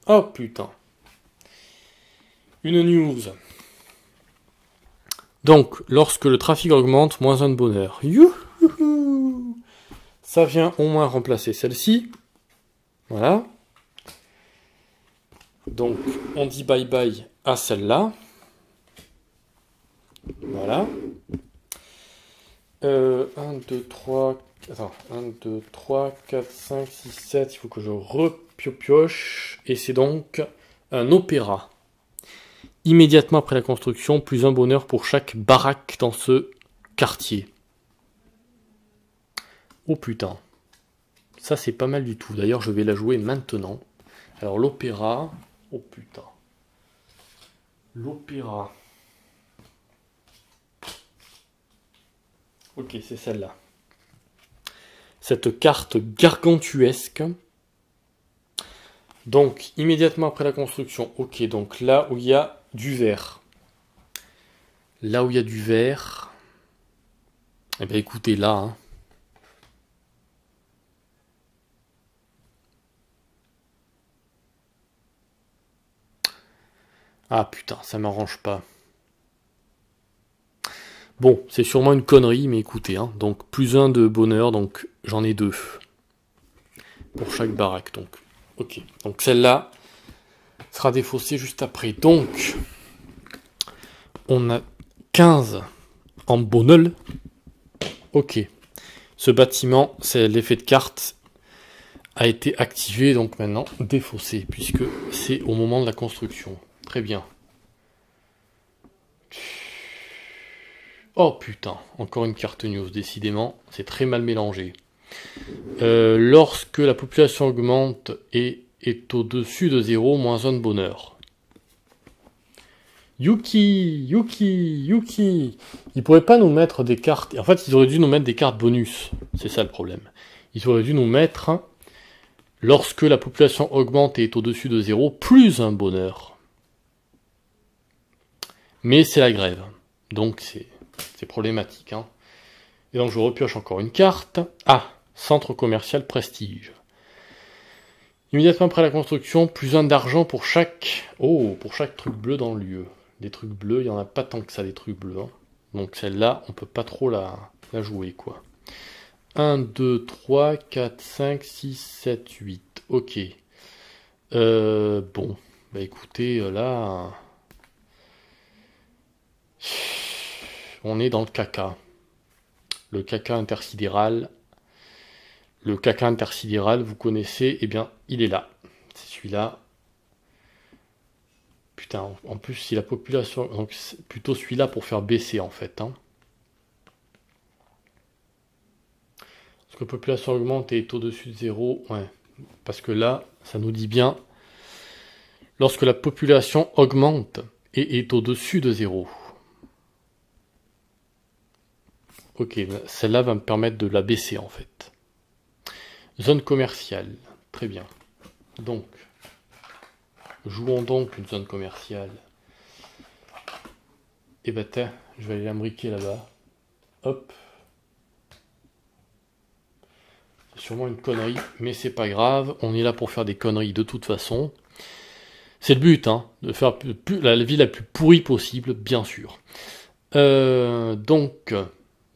Oh putain. Une news. Donc, lorsque le trafic augmente, moins un de bonheur. Youhou. Ça vient au moins remplacer celle-ci. Voilà. Donc, on dit bye bye à celle-là. Voilà. 1, 2, 3... Attends, 1, 2, 3, 4, 5, 6, 7. Il faut que je repioche. Et c'est donc un opéra. Immédiatement après la construction, plus un bonheur pour chaque baraque dans ce quartier. Oh putain. Ça c'est pas mal du tout. D'ailleurs je vais la jouer maintenant. Alors l'opéra. Oh putain. L'opéra. Ok, c'est celle-là. Cette carte gargantuesque. Donc, immédiatement après la construction. Ok, donc là où il y a du vert. Là où il y a du vert. Eh bien, écoutez, là. Hein. Ah putain, ça m'arrange pas. Bon, c'est sûrement une connerie, mais écoutez. Hein. Donc, plus un de bonheur, donc j'en ai 2. Pour chaque baraque, donc. Ok, donc celle-là sera défaussée juste après. Donc, on a 15 en bonheur. Ok. Ce bâtiment, c'est l'effet de carte, a été activé, donc maintenant défaussé, puisque c'est au moment de la construction. Très bien. Oh putain, encore une carte news, décidément, c'est très mal mélangé. Lorsque la population augmente et est au-dessus de 0, moins 1 de bonheur. Yuki. Ils pourraient pas nous mettre des cartes. En fait, ils auraient dû nous mettre des cartes bonus. C'est ça le problème. Ils auraient dû nous mettre, lorsque la population augmente et est au-dessus de 0, plus un bonheur. Mais c'est la grève. Donc c'est problématique. Hein. Et donc je repioche encore une carte. Ah, centre commercial Prestige. Immédiatement après la construction, plus 1 d'argent pour chaque... Oh, pour chaque truc bleu dans le lieu. Des trucs bleus, il n'y en a pas tant que ça, des trucs bleus. Hein. Donc celle-là, on peut pas trop la jouer, quoi. 1, 2, 3, 4, 5, 6, 7, 8. Ok. Bon. Bah écoutez, là... On est dans le caca. Le caca intersidéral. Le caca intersidéral, vous connaissez, eh bien, il est là. C'est celui-là. Putain, en plus, si la population... Donc, c'est plutôt celui-là pour faire baisser, en fait. Hein. Parce que la population augmente et est au-dessus de 0. Ouais. Parce que là, ça nous dit bien... Lorsque la population augmente et est au-dessus de 0. Ok, celle-là va me permettre de la baisser, en fait. Zone commerciale. Très bien. Donc... Jouons donc une zone commerciale. Et bah tiens, je vais aller l'imbriquer là-bas. Hop. C'est sûrement une connerie, mais c'est pas grave. On est là pour faire des conneries de toute façon. C'est le but, hein, de faire la vie la plus pourrie possible, bien sûr. Donc,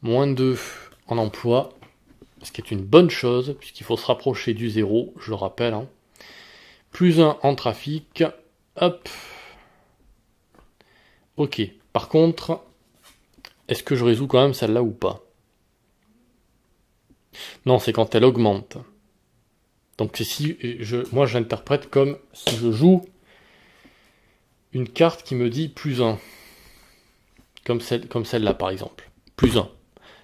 moins 2 en emploi, ce qui est une bonne chose, puisqu'il faut se rapprocher du 0, je le rappelle, hein. Plus 1 en trafic, hop. Ok, par contre, est-ce que je résous quand même celle-là ou pas? Non, c'est quand elle augmente. Donc si moi je l'interprète comme si je joue une carte qui me dit plus 1. Comme celle-là par exemple. Plus 1.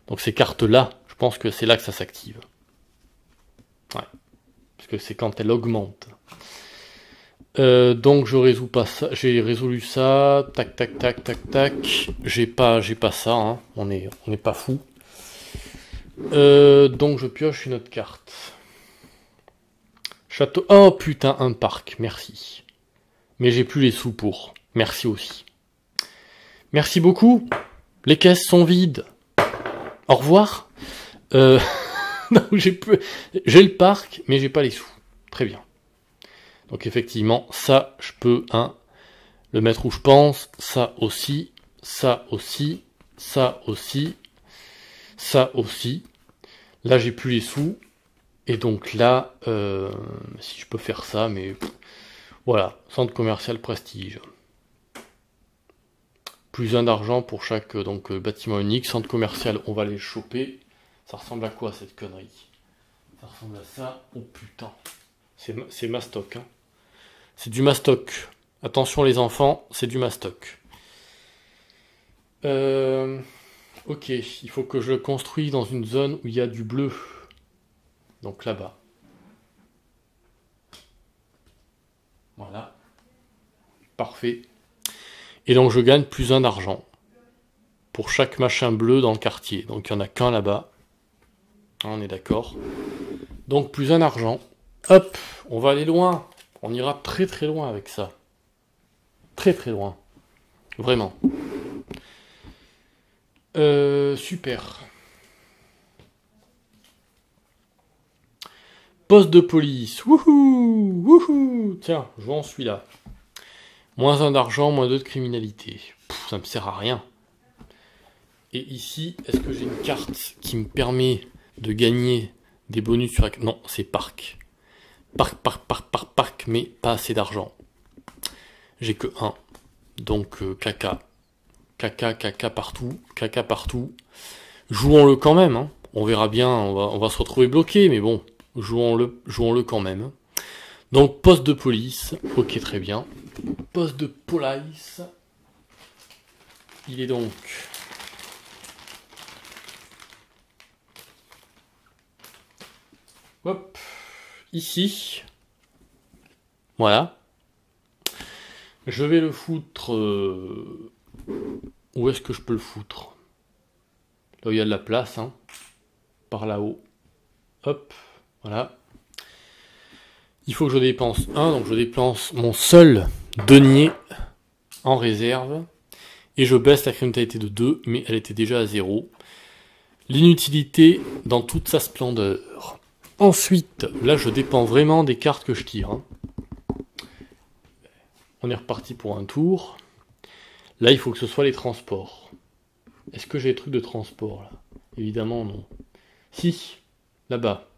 Donc ces cartes-là, je pense que c'est là que ça s'active. Ouais. Parce que c'est quand elle augmente. Donc je résous pas ça, j'ai résolu ça, tac tac tac tac tac, j'ai pas ça, hein. On est pas fou. Donc je pioche une autre carte. Château, oh putain, un parc, merci. Mais j'ai plus les sous pour, merci aussi. Merci beaucoup, les caisses sont vides. Au revoir. Non, j'ai le parc, mais j'ai pas les sous, très bien. Donc effectivement, ça, je peux le mettre où je pense, ça aussi, ça aussi, ça aussi, ça aussi. Là, j'ai plus les sous. Et donc là, si je peux faire ça, mais voilà, centre commercial prestige. Plus 1 d'argent pour chaque bâtiment unique. Centre commercial, on va les choper. Ça ressemble à quoi cette connerie? Ça ressemble à ça. Oh putain. C'est mastoc, hein. C'est du mastoc. Attention les enfants, c'est du mastoc. Ok, il faut que je le construise dans une zone où il y a du bleu. Donc là-bas. Voilà. Parfait. Et donc je gagne plus 1 d'argent. Pour chaque machin bleu dans le quartier. Donc il n'y en a qu'un là-bas. On est d'accord. Donc plus 1 d'argent. Hop, on va aller loin. On ira très très loin avec ça. Très très loin. Vraiment. Super. Poste de police. Wouhou, wouhou. Tiens, jouons celui-là. Moins 1 d'argent, moins 2 de criminalité. Pff, ça me sert à rien. Et ici, est-ce que j'ai une carte qui me permet de gagner des bonus sur... Non, c'est parc. Parc, mais pas assez d'argent. J'ai que 1. Donc, caca. Caca partout. Jouons-le quand même, hein. On verra bien, on va se retrouver bloqué, mais bon, jouons-le quand même. Donc, poste de police, ok, très bien. Poste de police. Il est donc... Hop, ici. Voilà. Je vais le foutre... Où est-ce que je peux le foutre? Là où il y a de la place, hein. Par là-haut. Hop, voilà. Il faut que je dépense 1, donc je dépense mon seul denier en réserve. Et je baisse la criminalité de 2, mais elle était déjà à 0. L'inutilité dans toute sa splendeur. Ensuite, là je dépends vraiment des cartes que je tire, hein. On est reparti pour un tour. Là il faut que ce soit les transports. Est-ce que j'ai des trucs de transport, là? Évidemment, non. Si, là-bas.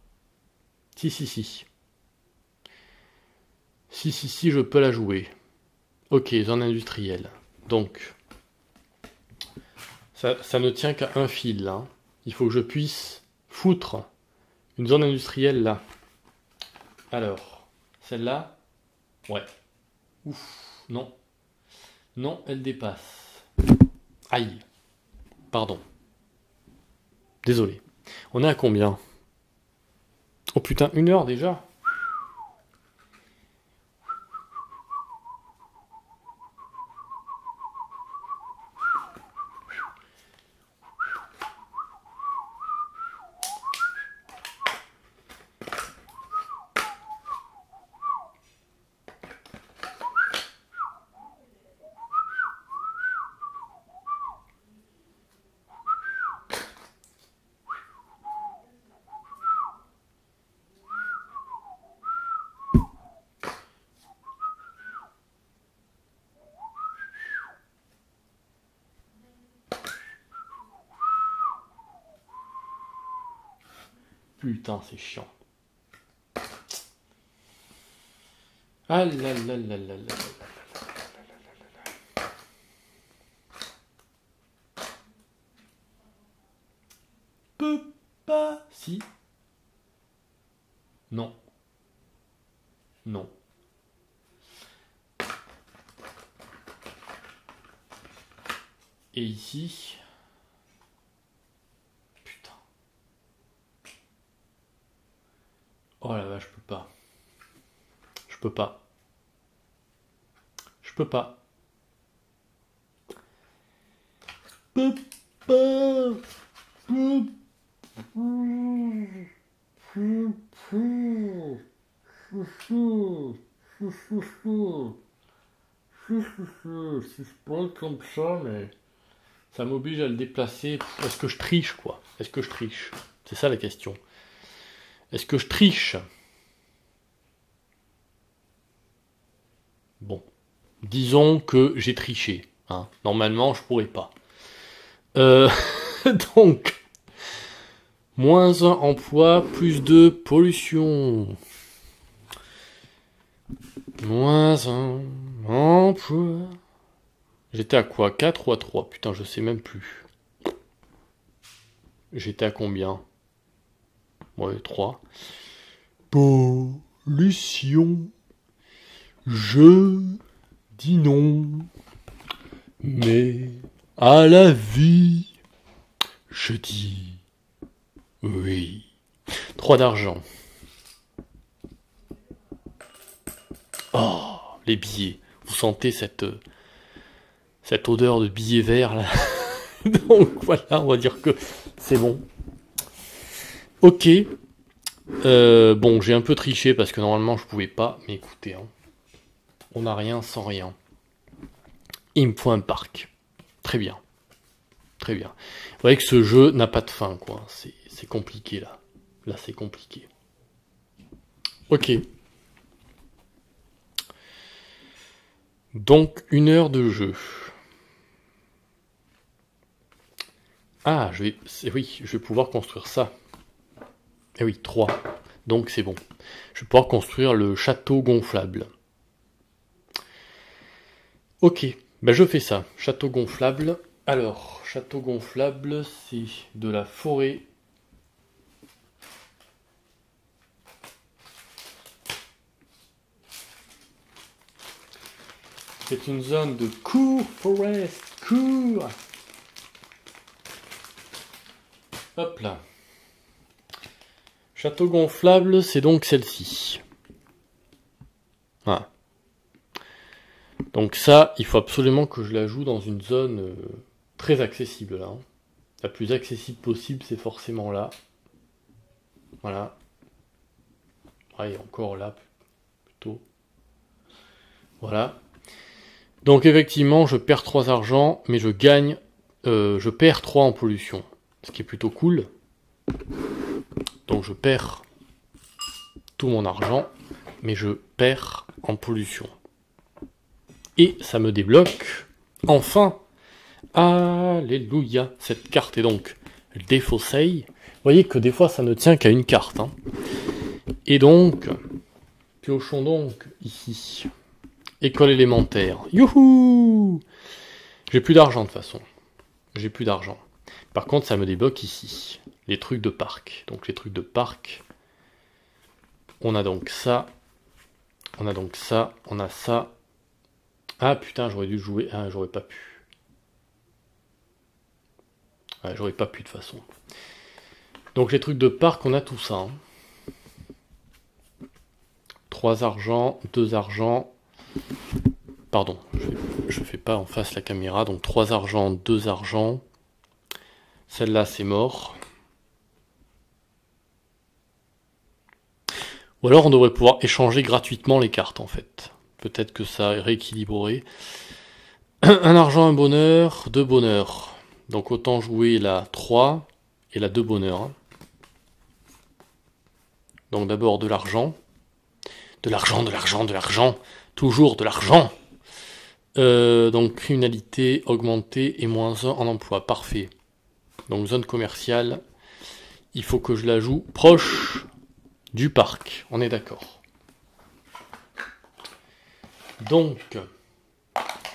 Si. Si, je peux la jouer. Ok, zone industrielle. Donc, ça ne tient qu'à un fil, là. Il faut que je puisse foutre une zone industrielle, là. Alors, celle-là? Ouais. Ouf, non. Non, elle dépasse. Aïe. Pardon. Désolé. On est à combien? Oh putain, 1 heure déjà? Putain, c'est chiant. Ah là là là là là. Peut pas. Si. Non. Non. Et ici. Putain. Oh la vache, je peux pas. Je peux pas. Je peux pas. Peux pas. C'est pas comme ça, mais ça m'oblige à le déplacer. Est-ce que je triche, quoi? Est-ce que je triche? C'est ça la question. Est-ce que je triche? Bon. Disons que j'ai triché. Hein. Normalement, je pourrais pas. Donc, -1 emploi, +2 pollution. -1 emploi. J'étais à quoi? 4 ou à 3? Putain, je sais même plus. J'étais à combien? Ouais, 3. Pollution. Je dis non. Mais à la vie, je dis oui. 3 d'argent. Oh, les billets. Vous sentez cette odeur de billets verts là? Donc voilà, on va dire que c'est bon. Ok. Bon, j'ai un peu triché parce que normalement je pouvais pas, mais écoutez, hein, on n'a rien sans rien. Il me faut un parc. Très bien. Très bien. Vous voyez que ce jeu n'a pas de fin, quoi. C'est compliqué là. Là, c'est compliqué. Ok. Donc, 1 heure de jeu. Ah, oui, je vais pouvoir construire ça. Eh oui, 3. Donc, c'est bon. Je vais pouvoir construire le château gonflable. Ok, ben je fais ça. Château gonflable. Alors, château gonflable, c'est de la forêt. C'est une zone de cour, forest, cour. Hop là. Château gonflable, c'est donc celle-ci. Voilà. Donc ça, il faut absolument que je la joue dans une zone très accessible là. Hein. La plus accessible possible, c'est forcément là. Voilà. Ouais, encore là, plutôt. Voilà. Donc effectivement, je perds 3 argent, mais je gagne, je perds 3 en pollution. Ce qui est plutôt cool. Donc je perds tout mon argent, mais je perds en pollution. Et ça me débloque, enfin, Alléluia. Cette carte est donc défaussée. Vous voyez que des fois, ça ne tient qu'à une carte. Hein. Et donc, piochons donc ici. École élémentaire. Youhou! J'ai plus d'argent de toute façon. J'ai plus d'argent. Par contre, ça me débloque ici. Les trucs de parc. Donc les trucs de parc. On a donc ça. On a donc ça. On a ça. Ah putain, j'aurais dû jouer. Ah, j'aurais pas pu. Ouais, j'aurais pas pu de toute façon. Donc les trucs de parc, on a tout ça. Hein. 3 argent, 2 argent. Pardon, je fais pas en face la caméra. Donc 3 argent, 2 argent. Celle-là, c'est mort. Ou alors on devrait pouvoir échanger gratuitement les cartes en fait. Peut-être que ça rééquilibrerait. Un argent, un bonheur, 2 bonheurs. Donc autant jouer la 3 et la 2 bonheurs. Donc d'abord de l'argent. De l'argent, de l'argent, de l'argent. Toujours de l'argent. Donc criminalité augmentée et -1 en emploi. Parfait. Donc zone commerciale. Il faut que je la joue proche du parc. On est d'accord. Donc,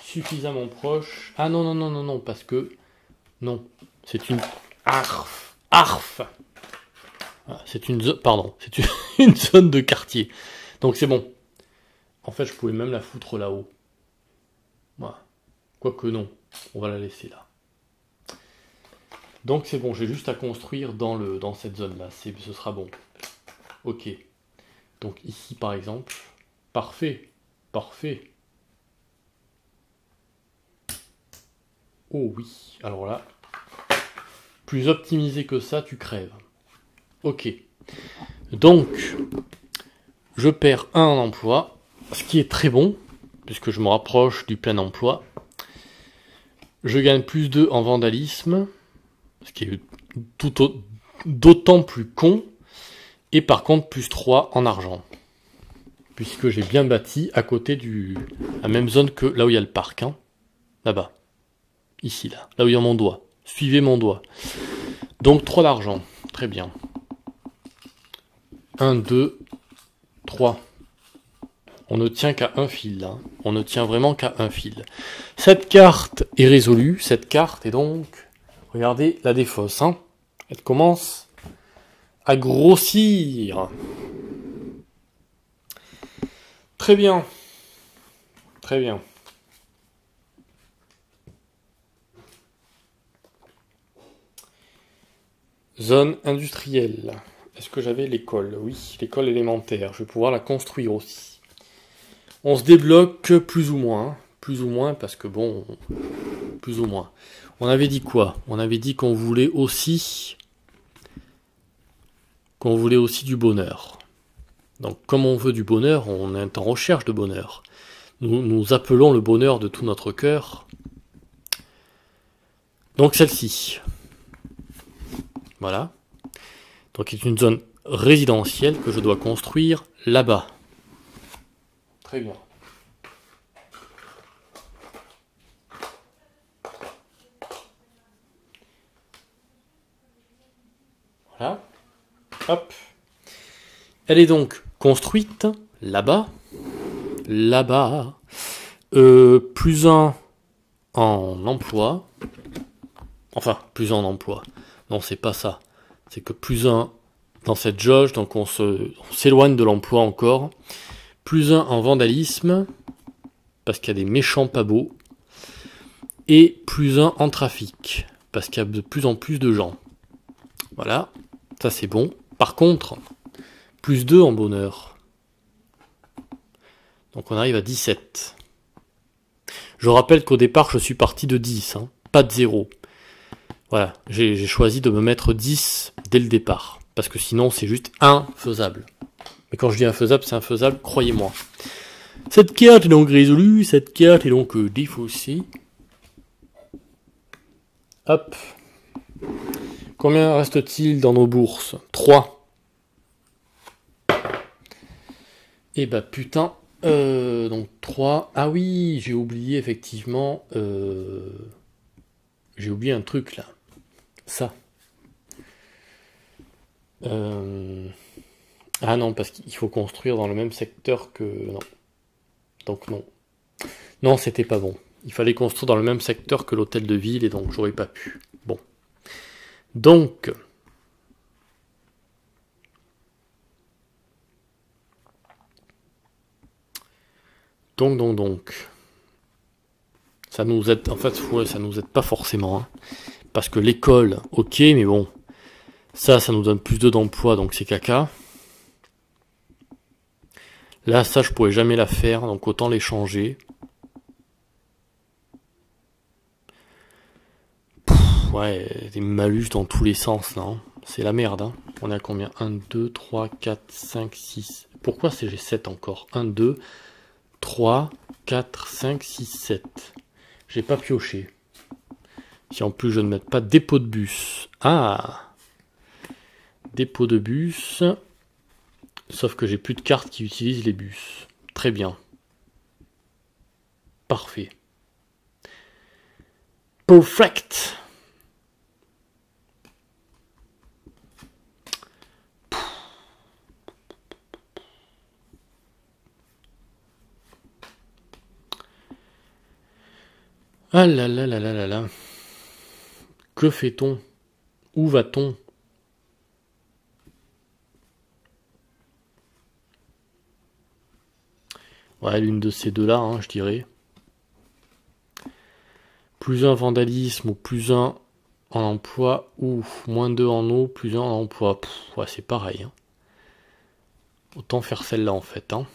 suffisamment proche. Ah non, non, non, non, non, parce que... Non, c'est une... Arf. Arf. C'est une zone... Pardon, c'est une zone de quartier. Donc c'est bon. En fait, je pouvais même la foutre là-haut. Voilà. Quoique non, on va la laisser là. Donc c'est bon, j'ai juste à construire dans cette zone-là. Ce sera bon. Ok. Donc ici, par exemple. Parfait. Parfait. Oh oui. Alors là, plus optimisé que ça, tu crèves. Ok. Donc, je perds 1 en emploi, ce qui est très bon, puisque je me rapproche du plein emploi. Je gagne plus 2 en vandalisme, ce qui est d'autant plus con. Et par contre, plus 3 en argent. Puisque j'ai bien bâti à côté la même zone que là où il y a le parc. Hein. Là-bas. Ici, là. Là où il y a mon doigt. Suivez mon doigt. Donc 3 d'argent. Très bien. 1, 2, 3. On ne tient qu'à un fil. Là. On ne tient vraiment qu'à un fil. Cette carte est résolue. Cette carte est donc... Regardez la défausse. Hein. Elle commence à grossir. Très bien. Très bien. Zone industrielle. Est-ce que j'avais l'école? Oui, l'école élémentaire. Je vais pouvoir la construire aussi. On se débloque plus ou moins. Plus ou moins parce que bon... Plus ou moins. On avait dit quoi? On avait dit qu'on voulait aussi... du bonheur. Donc comme on veut du bonheur, on est en recherche de bonheur. Nous appelons le bonheur de tout notre cœur. Donc celle-ci. Voilà. Donc c'est une zone résidentielle que je dois construire là-bas. Très bien. Voilà. Hop. Elle est donc construite là-bas. Là-bas. Plus 1 en emploi. Enfin, plus 1 en emploi. Non, c'est pas ça. C'est que plus 1 dans cette jauge, donc on s'éloigne de l'emploi encore. Plus 1 en vandalisme, parce qu'il y a des méchants pas beaux. Et plus 1 en trafic, parce qu'il y a de plus en plus de gens. Voilà, ça c'est bon. Par contre, plus 2 en bonheur. Donc on arrive à 17. Je rappelle qu'au départ, je suis parti de 10, hein, pas de 0. Voilà, j'ai choisi de me mettre 10 dès le départ. Parce que sinon, c'est juste infaisable. Mais quand je dis infaisable, c'est infaisable, croyez-moi. Cette carte est donc résolue, cette carte est donc défaussée. Hop. Combien reste-t-il dans nos bourses? 3. Et bah putain, donc 3. Ah oui, j'ai oublié effectivement... j'ai oublié un truc là. Ça. Ah non, parce qu'il faut construire dans le même secteur que... Non. Donc non. Non, c'était pas bon. Il fallait construire dans le même secteur que l'hôtel de ville et donc j'aurais pas pu. Bon. Donc... Donc. Ça nous aide, en fait, ouais, ça nous aide pas forcément. Hein. Parce que l'école, ok, mais bon. Ça nous donne plus d'emplois, donc c'est caca. Là, ça, je pourrais jamais la faire, donc autant les changer. Ouais, des malus dans tous les sens, non? C'est la merde, hein. On est à combien? 1, 2, 3, 4, 5, 6. Pourquoi j'ai 7 encore? 1, 2, 3, 4, 5, 6, 7. J'ai pas pioché. Si en plus je ne mets pas dépôt de bus. Ah! Dépôt de bus. Sauf que j'ai plus de cartes qui utilisent les bus. Très bien. Parfait. Perfect! Ah là là là là là là. Que fait-on? Où va-t-on? Ouais, l'une de ces deux-là, hein, je dirais. Plus un vandalisme ou plus un en emploi ou moins 2 en eau, plus un en emploi. Pff, ouais, c'est pareil. Hein. Autant faire celle-là en fait. Hein.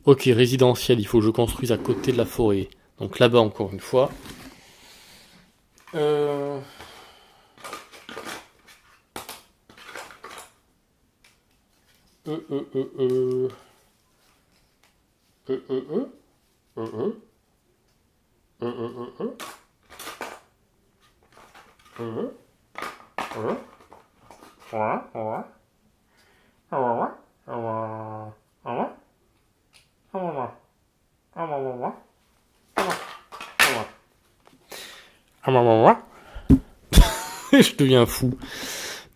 Ok, résidentiel, il faut que je construise à côté de la forêt. Donc là-bas encore une fois. Je deviens fou.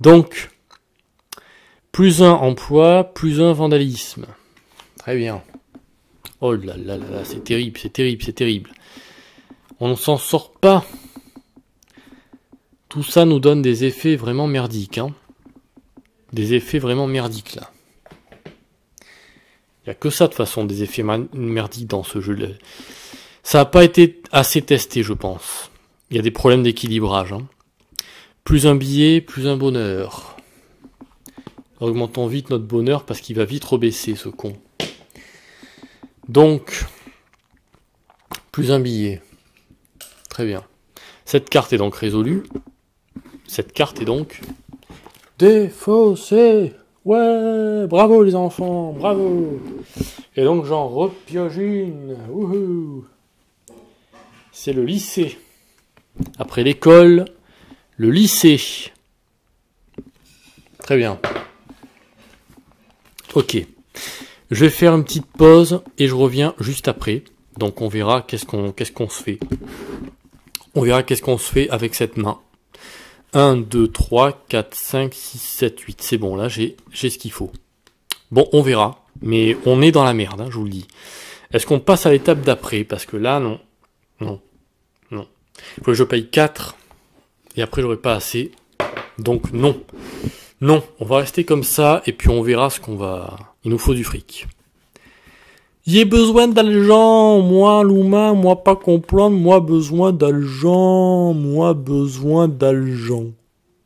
Donc, plus un emploi, plus un vandalisme. Très bien. Oh là là là là, c'est terrible, c'est terrible, c'est terrible. On ne s'en sort pas. Tout ça nous donne des effets vraiment merdiques. Hein. Des effets vraiment merdiques, là. Il n'y a que ça, de toute façon, des effets merdiques dans ce jeu-là. Ça n'a pas été assez testé, je pense. Il y a des problèmes d'équilibrage. Hein. Plus un billet, plus un bonheur. Augmentons vite notre bonheur parce qu'il va vite rebaisser, ce con. Donc, plus un billet. Très bien. Cette carte est donc résolue. Cette carte est donc défaussée. Ouais, bravo les enfants, bravo. Et donc j'en repioche une. Wouhou. C'est le lycée. Après l'école, le lycée. Très bien. Ok. Je vais faire une petite pause et je reviens juste après. Donc on verra qu'est-ce qu'on se fait. On verra qu'est-ce qu'on se fait avec cette main. 1, 2, 3, 4, 5, 6, 7, 8. C'est bon, là, j'ai ce qu'il faut. Bon, on verra. Mais on est dans la merde, hein, je vous le dis. Est-ce qu'on passe à l'étape d'après? Parce que là, non. Non. Non. Il faut que je paye 4. Et après, j'aurai pas assez. Donc, non. Non, on va rester comme ça. Et puis, on verra ce qu'on va... Il nous faut du fric. J'ai besoin d'argent, moi, Louma, moi pas comprendre, moi besoin d'argent, moi besoin d'argent,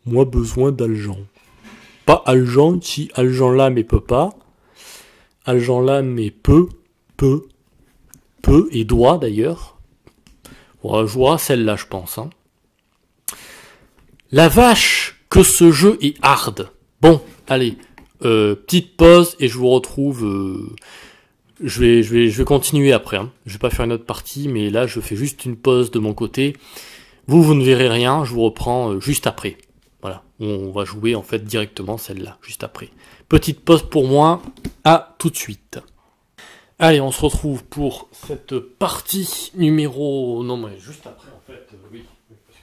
moi besoin d'argent. Pas argent, si argent là mais peut pas, argent là mais peut et doit d'ailleurs. On jouera celle-là je pense. Hein. La vache que ce jeu est hard. Bon, allez, petite pause et je vous retrouve... Je vais continuer après. Hein. Je vais pas faire une autre partie, mais là, je fais juste une pause de mon côté. Vous ne verrez rien. Je vous reprends juste après. Voilà. On va jouer en fait directement celle-là, juste après. Petite pause pour moi. À tout de suite. Allez, on se retrouve pour cette partie numéro... Non, mais juste après, en fait, oui. Parce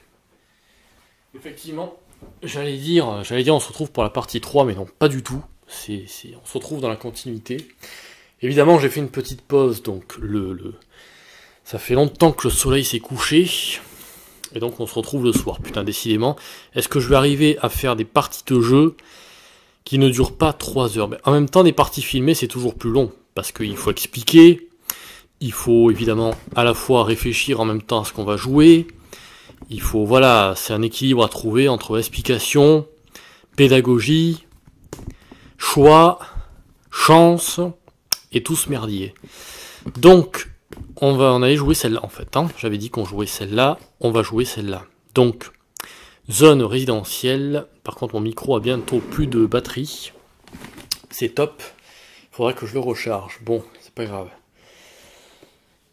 que... Effectivement, j'allais dire, on se retrouve pour la partie 3, mais non, pas du tout. On se retrouve dans la continuité. Évidemment, j'ai fait une petite pause, donc ça fait longtemps que le soleil s'est couché. Et donc, on se retrouve le soir. Putain, décidément, est-ce que je vais arriver à faire des parties de jeu qui ne durent pas 3 heures? Mais en même temps, des parties filmées, c'est toujours plus long. Parce qu'il faut expliquer, il faut évidemment à la fois réfléchir en même temps à ce qu'on va jouer, il faut, voilà, c'est un équilibre à trouver entre explication, pédagogie, choix, chance, et tout ce merdier. Donc, on allait jouer celle-là en fait, hein. J'avais dit qu'on jouait celle-là, on va jouer celle-là. Donc, zone résidentielle, par contre mon micro a bientôt plus de batterie, c'est top. Faudrait que je le recharge. Bon, c'est pas grave.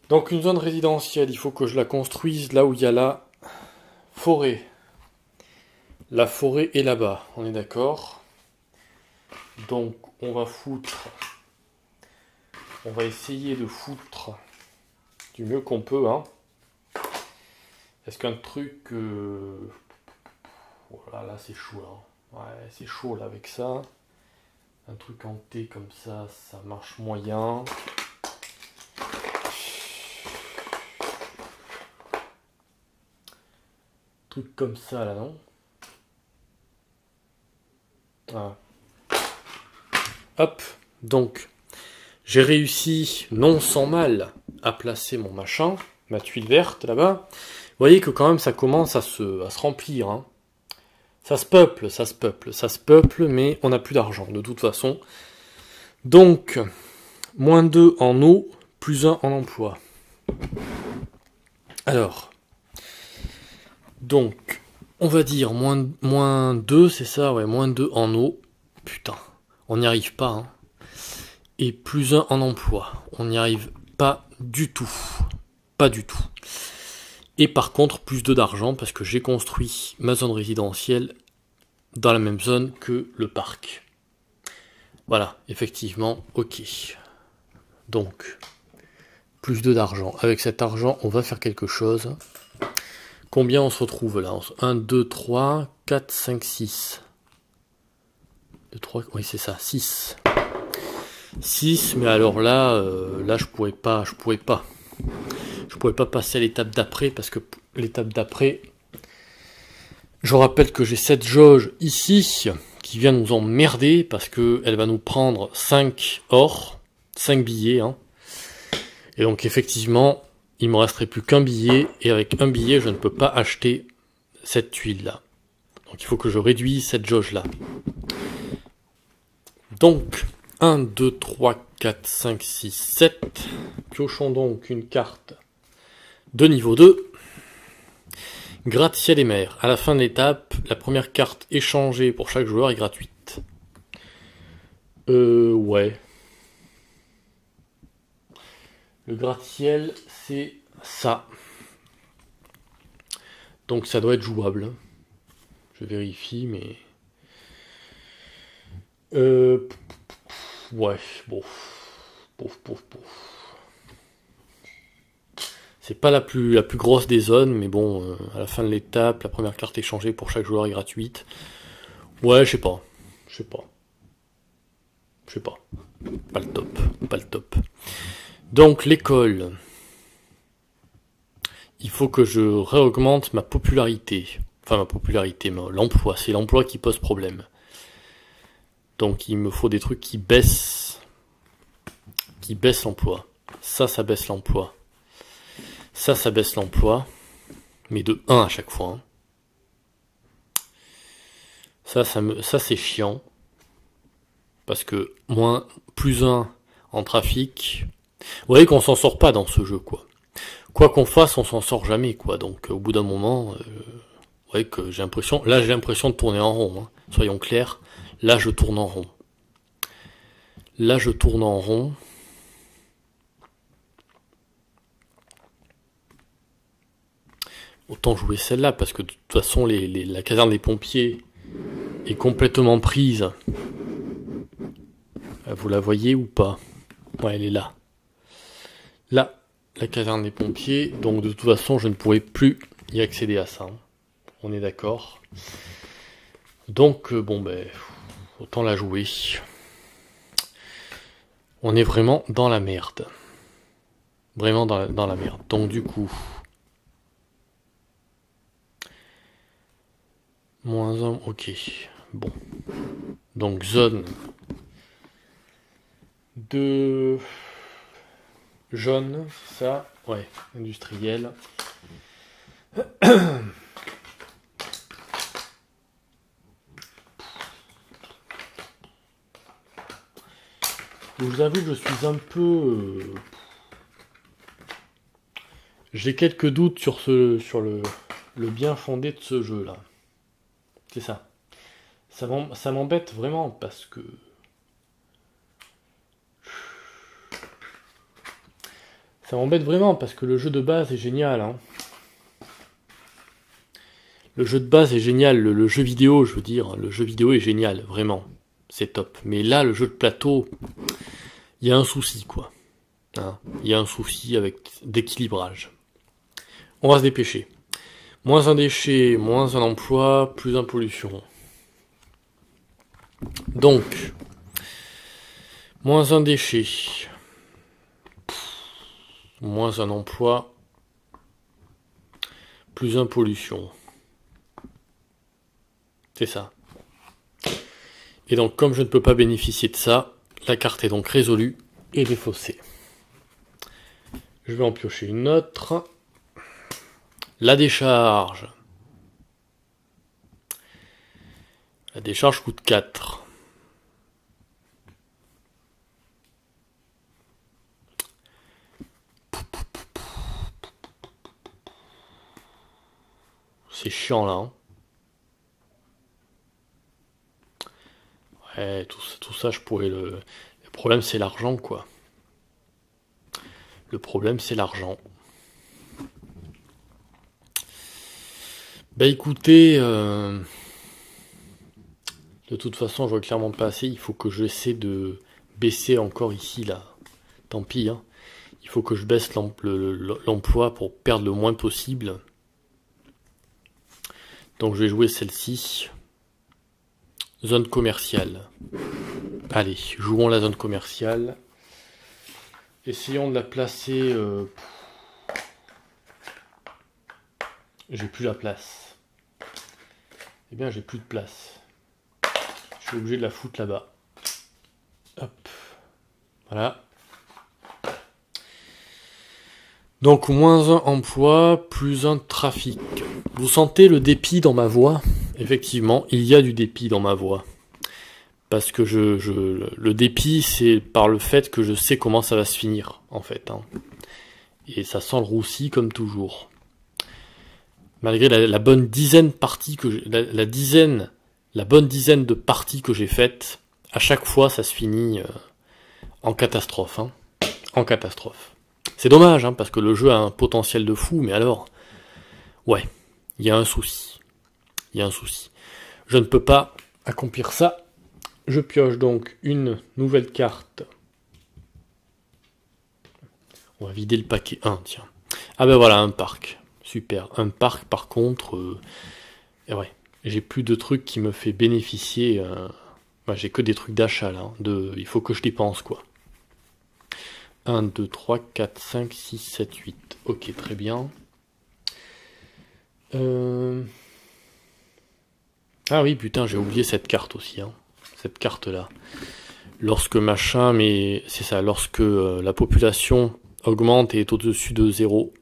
Donc une zone résidentielle, il faut que je la construise là où il y a la forêt. La forêt est là-bas, on est d'accord. Donc on va essayer de foutre du mieux qu'on peut, hein. Est-ce qu'un truc... Voilà, là c'est chaud, là. Ouais, c'est chaud là avec ça. Un truc en T comme ça, ça marche moyen. Truc comme ça là, non? Ah. Hop, donc j'ai réussi, non sans mal, à placer mon machin, ma tuile verte là-bas. Vous voyez que quand même ça commence à se remplir, hein. Ça se peuple, mais on n'a plus d'argent, de toute façon. Donc, -2 en eau, +1 en emploi. Alors, donc, on va dire -2, c'est ça, ouais, -2 en eau. Putain, on n'y arrive pas, hein. Et +1 en emploi. On n'y arrive pas du tout. Pas du tout. Et par contre, +2 d'argent, parce que j'ai construit ma zone résidentielle dans la même zone que le parc. Voilà, effectivement, ok. Donc, +2 d'argent. Avec cet argent, on va faire quelque chose. Combien on se retrouve là? 1, 2, 3, 4, 5, 6. 2, 3, oui c'est ça, 6. 6, mais alors là, là je pourrais pas passer à l'étape d'après, parce que l'étape d'après, je rappelle que j'ai cette jauge ici, qui vient nous emmerder, parce que elle va nous prendre 5 or, 5 billets, hein. Et donc effectivement, il me resterait plus qu'un billet, et avec un billet, je ne peux pas acheter cette tuile-là. Donc il faut que je réduise cette jauge-là. Donc, 1, 2, 3, 4, 5, 6, 7. Piochons donc une carte de niveau 2. Gratte-ciel et mer. À la fin de l'étape, la première carte échangée pour chaque joueur est gratuite. Ouais. Le gratte-ciel, c'est ça. Donc ça doit être jouable. Je vérifie, mais... Ouais, bon. C'est pas la plus grosse des zones, mais bon, à la fin de l'étape, la première carte échangée pour chaque joueur est gratuite. Ouais, je sais pas. Pas le top. Donc, l'école. Il faut que je réaugmente ma popularité. Enfin, ma popularité, l'emploi. C'est l'emploi qui pose problème. Donc, il me faut des trucs qui baissent l'emploi. Ça baisse l'emploi. Ça baisse l'emploi. Mais de 1 à chaque fois. Hein. Ça c'est chiant. Parce que +1 en trafic. Vous voyez qu'on s'en sort pas dans ce jeu, quoi. Quoi qu'on fasse, on s'en sort jamais, quoi. Donc, au bout d'un moment, vous voyez que j'ai l'impression de tourner en rond. Hein. Soyons clairs. Là, je tourne en rond. Autant jouer celle-là, parce que de toute façon, la caserne des pompiers est complètement prise. Vous la voyez ou pas? Ouais, elle est là. Là, la caserne des pompiers, donc de toute façon, je ne pourrai plus y accéder à ça. Hein. On est d'accord. Donc, bon, ben, autant la jouer. On est vraiment dans la merde. Vraiment dans la merde. Donc, du coup... -1, ok. Bon. Donc, zone de jaune, ça, ouais, industriel. Je vous avoue que je suis un peu... J'ai quelques doutes sur le bien fondé de ce jeu-là. C'est ça. Ça m'embête vraiment parce que... Ça m'embête vraiment parce que le jeu de base est génial. Hein. Le jeu de base est génial. Le jeu vidéo, je veux dire, le jeu vidéo est génial, vraiment. C'est top. Mais là, le jeu de plateau, il y a un souci, quoi. Hein, il y a un souci avec d'équilibrage. On va se dépêcher. Moins un déchet, moins un emploi, plus un pollution. Donc, moins un déchet, moins un emploi, plus un pollution. C'est ça. Et donc, comme je ne peux pas bénéficier de ça, la carte est donc résolue et défaussée. Je vais en piocher une autre. La décharge. La décharge coûte 4. C'est chiant là. Hein. Ouais, tout ça, je pourrais le... Le problème, c'est l'argent, quoi. Le problème, c'est l'argent. Bah écoutez, de toute façon, je vois clairement pas assez. Il faut que j'essaie de baisser encore ici, là. Tant pis, hein. Il faut que je baisse l'emploi pour perdre le moins possible. Donc je vais jouer celle-ci. Zone commerciale. Allez, jouons la zone commerciale. Essayons de la placer... J'ai plus la place. Eh bien, j'ai plus de place. Je suis obligé de la foutre là-bas. Hop. Voilà. Donc, moins un emploi, plus un trafic. Vous sentez le dépit dans ma voix? Effectivement, il y a du dépit dans ma voix. Parce que le dépit, c'est par le fait que je sais comment ça va se finir, en fait. Hein. Et ça sent le roussi comme toujours. Malgré la bonne dizaine parties que la bonne dizaine de parties que j'ai faites, à chaque fois ça se finit en catastrophe. Hein. En catastrophe. C'est dommage, hein, parce que le jeu a un potentiel de fou, mais alors, ouais, il y a un souci. Il y a un souci. Je ne peux pas accomplir ça. Je pioche donc une nouvelle carte. On va vider le paquet 1, tiens. Ah ben voilà, un parc. Super. Un parc, par contre, ouais, j'ai plus de trucs qui me fait bénéficier. J'ai que des trucs d'achat, là. Il faut que je dépense, quoi. 1, 2, 3, 4, 5, 6, 7, 8. Ok, très bien. Ah oui, putain, j'ai oublié cette carte aussi. Hein. Cette carte-là. Lorsque machin, mais c'est ça, lorsque la population augmente et est au-dessus de 0.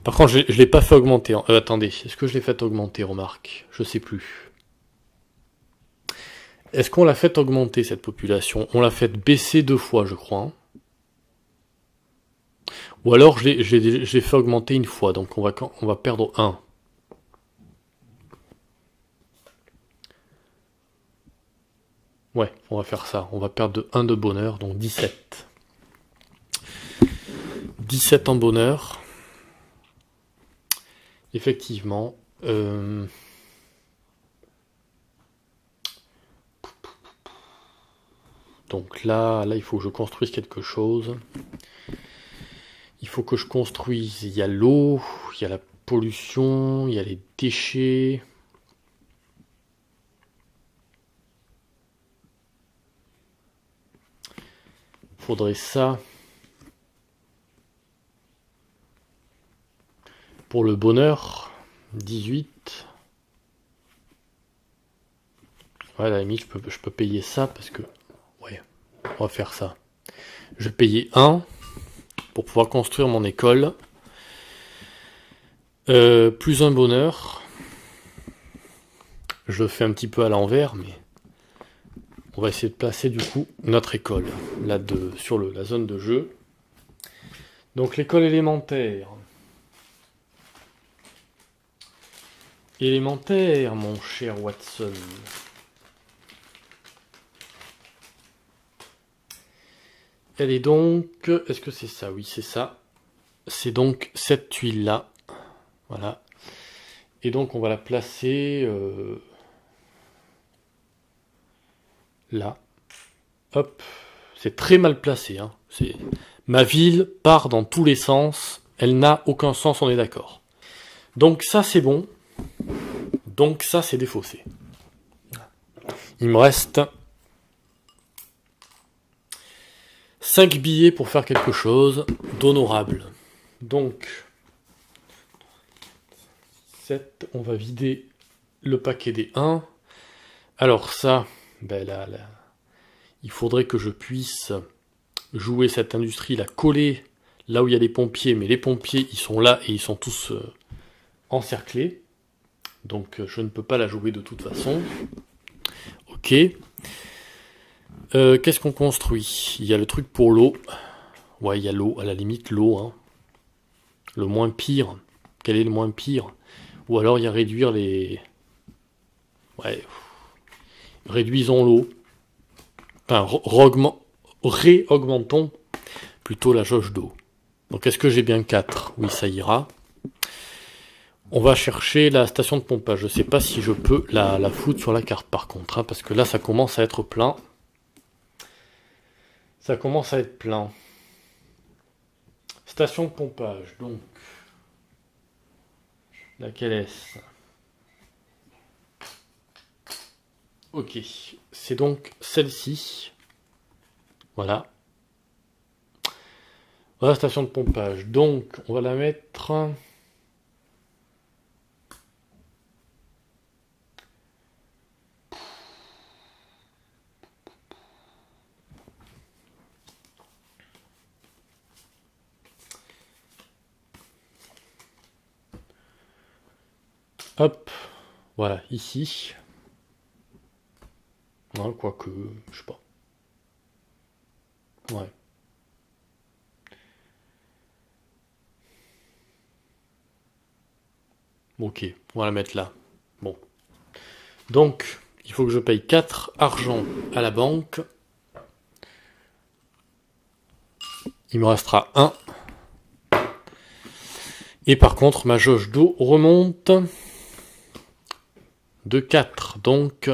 Par contre, je l'ai pas fait augmenter. Attendez, est-ce que je l'ai fait augmenter, remarque? Je sais plus. Est-ce qu'on l'a fait augmenter, cette population? On l'a fait baisser 2 fois, je crois. Hein. Ou alors, je l'ai fait augmenter une fois, donc on va perdre 1. Ouais, on va faire ça. On va perdre 1 de bonheur, donc 17. 17 en bonheur. Effectivement. Donc là, il faut que je construise quelque chose. Il faut que je construise. Il y a l'eau, il y a la pollution, il y a les déchets. Faudrait ça. Pour le bonheur, 18. Ouais, à la limite, je peux payer ça parce que... Ouais, on va faire ça. Je vais payer 1 pour pouvoir construire mon école. Plus un bonheur. Je le fais un petit peu à l'envers, mais... On va essayer de placer du coup notre école là sur la zone de jeu. Donc l'école élémentaire. Élémentaire, mon cher Watson. Elle est donc... Est-ce que c'est ça? Oui, c'est ça. C'est donc cette tuile-là. Voilà. Et donc on va la placer... là. Hop. C'est très mal placé. Hein. Ma ville part dans tous les sens. Elle n'a aucun sens, on est d'accord. Donc ça, c'est bon. Donc ça, c'est défaussé. Il me reste 5 billets pour faire quelque chose d'honorable. Donc, 7, on va vider le paquet des 1. Alors ça, ben là, il faudrait que je puisse jouer cette industrie, la coller là où il y a des pompiers, mais les pompiers, ils sont là et ils sont tous encerclés. Donc je ne peux pas la jouer de toute façon. Ok. Qu'est-ce qu'on construit? Il y a le truc pour l'eau. Ouais, il y a l'eau, à la limite l'eau. Hein. Le moins pire. Quel est le moins pire? Ou alors il y a réduire les... Ouais. Réduisons l'eau. Enfin, réaugmentons plutôt la jauge d'eau. Donc est-ce que j'ai bien 4? Oui, ça ira. On va chercher la station de pompage. Je ne sais pas si je peux la foutre sur la carte par contre, hein, parce que là ça commence à être plein. Ça commence à être plein. Station de pompage, donc. Laquelle est-ce? Ok, c'est donc celle-ci. Voilà. Voilà la station de pompage. Donc, on va la mettre... Hop, voilà, ici. Non, quoique, je sais pas. Ouais. Ok, on va la mettre là. Bon. Donc, il faut que je paye 4 argent à la banque. Il me restera 1. Et par contre, ma jauge d'eau remonte de 4. Donc,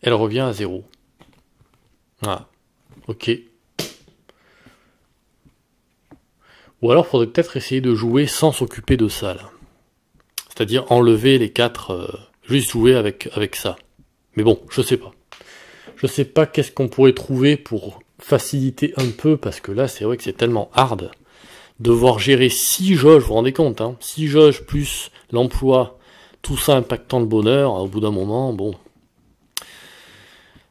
elle revient à 0. Voilà. Ok. Ou alors, il faudrait peut-être essayer de jouer sans s'occuper de ça, là. C'est-à-dire enlever les 4, juste jouer avec ça. Mais bon, je sais pas. Je sais pas qu'est-ce qu'on pourrait trouver pour faciliter un peu, parce que là, c'est vrai que c'est tellement hard. Devoir gérer 6 jauges, vous vous rendez compte, hein, 6 jauges plus l'emploi, tout ça impactant le bonheur, au bout d'un moment, bon.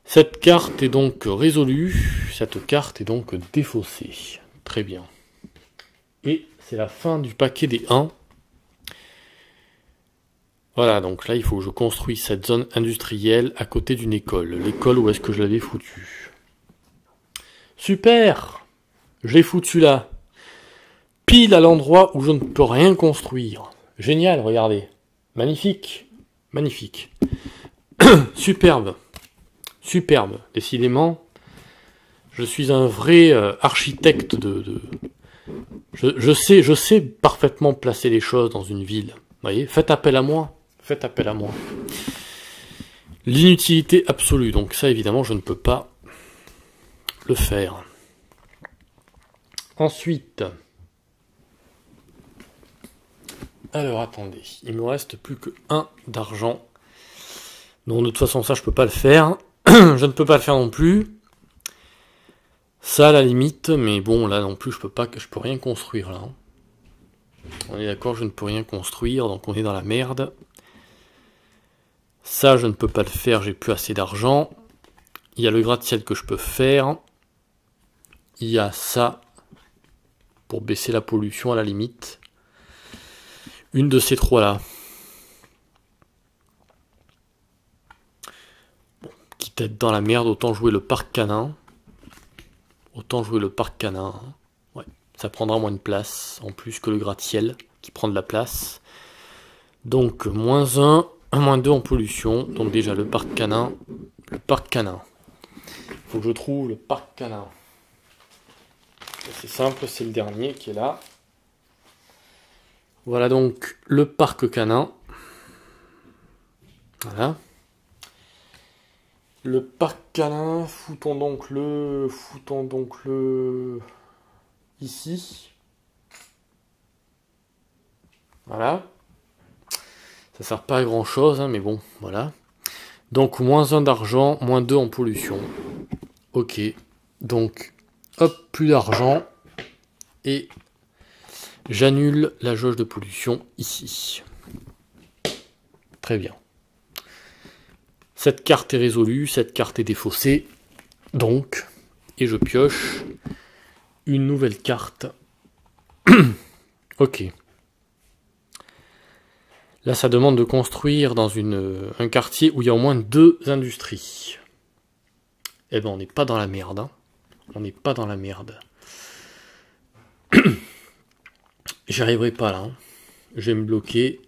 Cette carte est donc résolue, cette carte est donc défaussée. Très bien. Et c'est la fin du paquet des 1. Voilà, donc là, il faut que je construise cette zone industrielle à côté d'une école. L'école, où est-ce que je l'avais foutue? Super! Je l'ai foutu là. Pile à l'endroit où je ne peux rien construire. Génial, regardez. Magnifique. Magnifique. Superbe. Superbe. Décidément, je suis un vrai architecte de... Je sais parfaitement placer les choses dans une ville. Vous voyez, faites appel à moi. Faites appel à moi. L'inutilité absolue. Donc ça, évidemment, je ne peux pas le faire. Ensuite, Alors attendez, il me reste plus que 1 d'argent. Donc de toute façon ça je peux pas le faire. Je ne peux pas le faire non plus. Ça à la limite, mais bon là non plus je peux rien construire là. On est d'accord, je ne peux rien construire, donc on est dans la merde. Ça je ne peux pas le faire, j'ai plus assez d'argent. Il y a le gratte-ciel que je peux faire. Il y a ça pour baisser la pollution à la limite. Une de ces trois là. Bon, quitte à être dans la merde, autant jouer le parc canin. Autant jouer le parc canin. Ouais, ça prendra moins de place en plus que le gratte-ciel qui prend de la place. Donc -1, -2 en pollution. Donc déjà le parc canin. Le parc canin. Faut que je trouve le parc canin. C'est simple, c'est le dernier qui est là. Voilà donc le parc canin. Voilà. Le parc canin, foutons donc le ici. Voilà. Ça sert pas à grand chose, hein, mais bon, voilà. Donc -1 d'argent, -2 en pollution. Ok. Donc, hop, plus d'argent. Et j'annule la jauge de pollution ici. Très bien. Cette carte est résolue, cette carte est défaussée. Donc, et je pioche une nouvelle carte. Ok. Là, ça demande de construire dans un quartier où il y a au moins 2 industries. Eh ben, on n'est pas dans la merde. Hein. On n'est pas dans la merde. J'y arriverai pas là. Hein. Je vais me bloquer.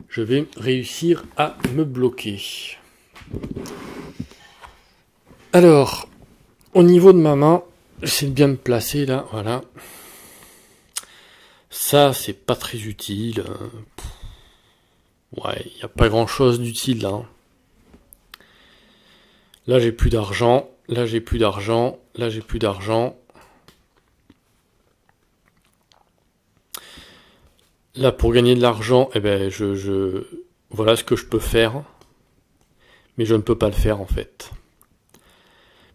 Je vais réussir à me bloquer. Alors, au niveau de ma main, j'essaie de bien me placer là. Voilà. Ça, c'est pas très utile. Ouais, il n'y a pas grand chose d'utile là. Hein. Là, j'ai plus d'argent. Là, j'ai plus d'argent. Là, j'ai plus d'argent. Là, pour gagner de l'argent, eh ben, voilà ce que je peux faire. Mais je ne peux pas le faire, en fait.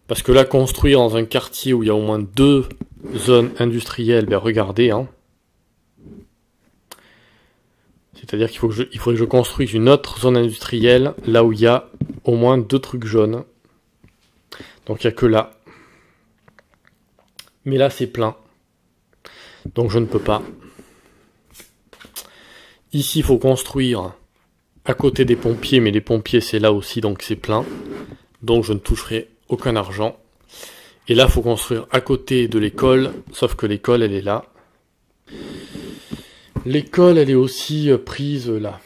Parce que là, construire dans un quartier où il y a au moins 2 zones industrielles, ben, regardez, hein. C'est-à-dire qu'il faudrait que je construise une autre zone industrielle, là où il y a au moins 2 trucs jaunes. Donc, il n'y a que là. Mais là, c'est plein. Donc, je ne peux pas. Ici, il faut construire à côté des pompiers, mais les pompiers, c'est là aussi, donc c'est plein. Donc, je ne toucherai aucun argent. Et là, il faut construire à côté de l'école, sauf que l'école, elle est là. L'école, elle est aussi prise là.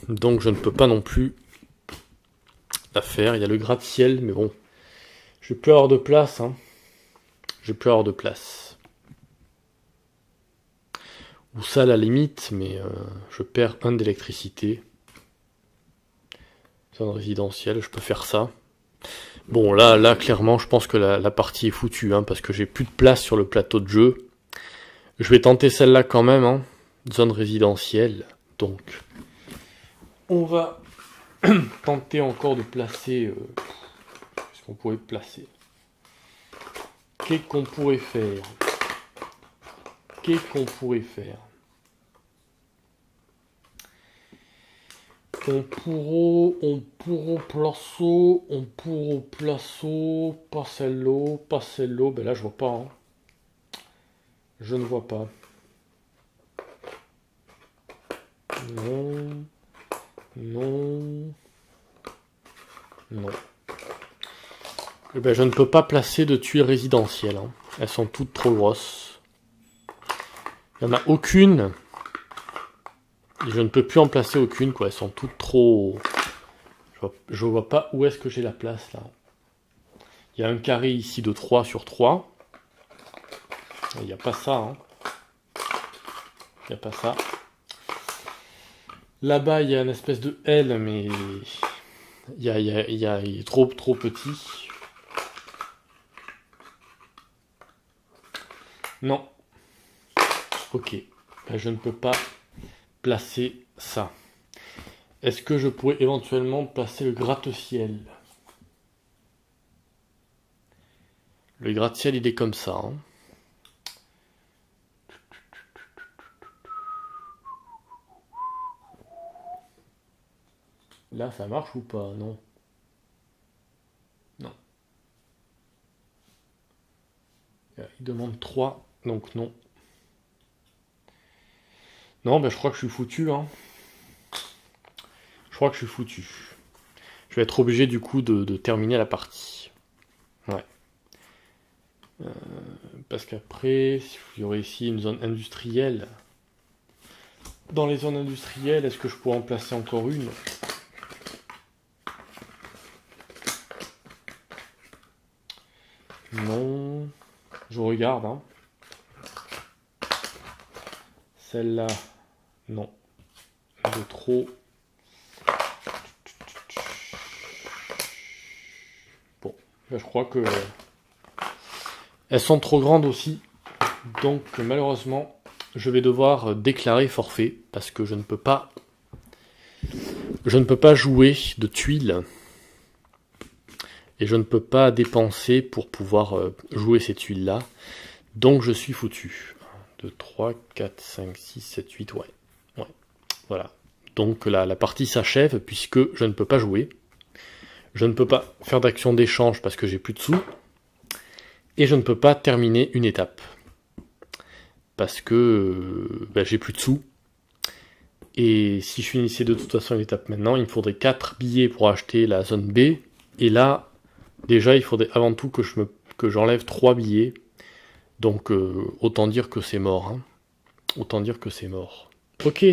Donc, je ne peux pas non plus la faire. Il y a le gratte-ciel, mais bon. Je vais plus avoir de place, hein. Je vais plus avoir de place. Ou ça à la limite, mais je perds 1 d'électricité. Zone résidentielle, je peux faire ça. Bon, là clairement, je pense que la partie est foutue, hein, parce que j'ai plus de place sur le plateau de jeu. Je vais tenter celle-là quand même, hein. Zone résidentielle. Donc, on va tenter encore de placer... qu'est-ce qu'on pourrait placer? Qu'est-ce qu'on pourrait faire? Qu'est-ce qu'on pourrait faire? On pourrait placer, pas celle-là, ben là je vois pas, hein. Je ne vois pas. Non, non, non. Eh ben, je ne peux pas placer de tuiles résidentielles, hein. Elles sont toutes trop grosses. Il n'y en a aucune. Et je ne peux plus en placer aucune, quoi. Elles sont toutes trop... Je vois pas où est-ce que j'ai la place, là. Il y a un carré ici de 3 sur 3. Il n'y a pas ça, hein. Il n'y a pas ça. Là-bas, il y a une espèce de L, mais... il est trop petit. Non. Ok. ben, je ne peux pas placer ça. Est-ce que je pourrais éventuellement placer le gratte-ciel? Le gratte-ciel, il est comme ça. Hein. Là, ça marche ou pas? Non. Non. Il demande 3, donc non. Non, ben je crois que je suis foutu. Hein. Je crois que je suis foutu. Je vais être obligé du coup de terminer la partie. Ouais. Parce qu'après, il y aurait ici une zone industrielle. Dans les zones industrielles, est-ce que je pourrais en placer encore une? Non. Je regarde. Hein. Celle-là, non. De trop. Bon, je crois que elles sont trop grandes aussi. Donc malheureusement, je vais devoir déclarer forfait parce que je ne peux pas jouer de tuiles et je ne peux pas dépenser pour pouvoir jouer ces tuiles là. Donc je suis foutu. 1, 2, 3, 4, 5, 6, 7, 8, ouais. Voilà. Donc la partie s'achève puisque je ne peux pas jouer. Je ne peux pas faire d'action d'échange parce que j'ai plus de sous. Et je ne peux pas terminer une étape. Parce que j'ai plus de sous. Et si je finissais de toute façon l'étape maintenant, il me faudrait 4 billets pour acheter la zone B. Et là, déjà, il faudrait avant tout que j'enlève 3 billets. Donc, autant dire que c'est mort. Hein. Autant dire que c'est mort. Ok.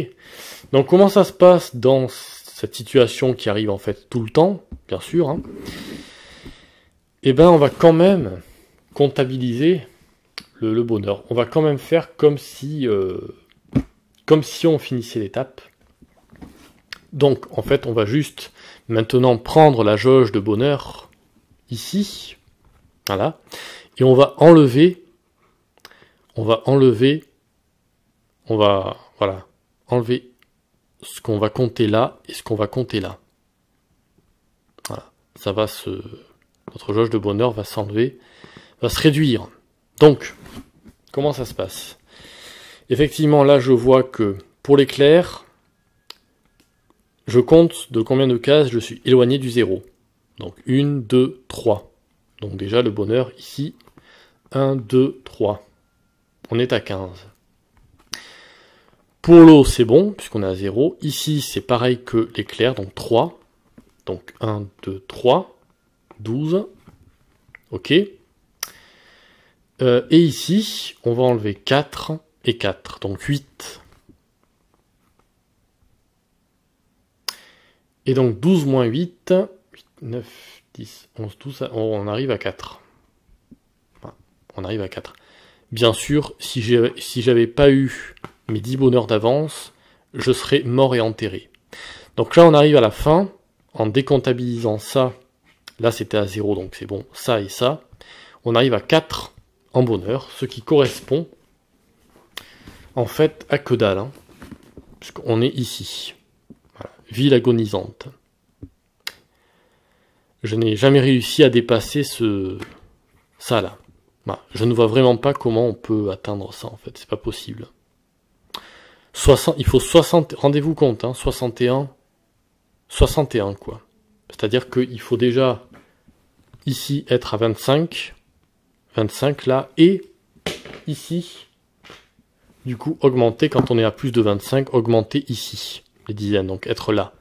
Donc, comment ça se passe dans cette situation qui arrive en fait tout le temps, bien sûr. Hein. Eh ben, on va quand même comptabiliser le bonheur. On va quand même faire comme si on finissait l'étape. Donc, en fait, on va juste maintenant prendre la jauge de bonheur ici. Voilà. Et on va enlever, enlever ce qu'on va compter là et ce qu'on va compter là. Voilà. Ça va notre jauge de bonheur va s'enlever, va se réduire. Donc, comment ça se passe? Effectivement, là, je vois que pour l'éclair, je compte de combien de cases je suis éloigné du 0. Donc, 1, 2, 3. Donc déjà, le bonheur, ici, 1, 2, 3. On est à 15. Pour l'eau, c'est bon, puisqu'on est à 0. Ici, c'est pareil que l'éclair, donc 3. Donc 1, 2, 3. 12. Ok. Et ici, on va enlever 4 et 4. Donc 8. Et donc 12 moins 8. 8, 9, 10, 11, 12. On arrive à 4. Voilà, on arrive à 4. Bien sûr, si j'avais pas eu mes 10 bonheurs d'avance, je serais mort et enterré. Donc là, on arrive à la fin, en décomptabilisant ça. Là, c'était à 0, donc c'est bon, ça et ça. On arrive à 4 en bonheur, ce qui correspond, en fait, à que dalle. Hein, puisqu'on est ici. Voilà, ville agonisante. Je n'ai jamais réussi à dépasser ça là. Voilà, je ne vois vraiment pas comment on peut atteindre ça, en fait, c'est pas possible. Il faut 60, rendez-vous compte, hein, 61 quoi. C'est-à-dire qu'il faut déjà ici être à 25 là, et ici, du coup, augmenter quand on est à plus de 25, augmenter ici, les dizaines, donc être là.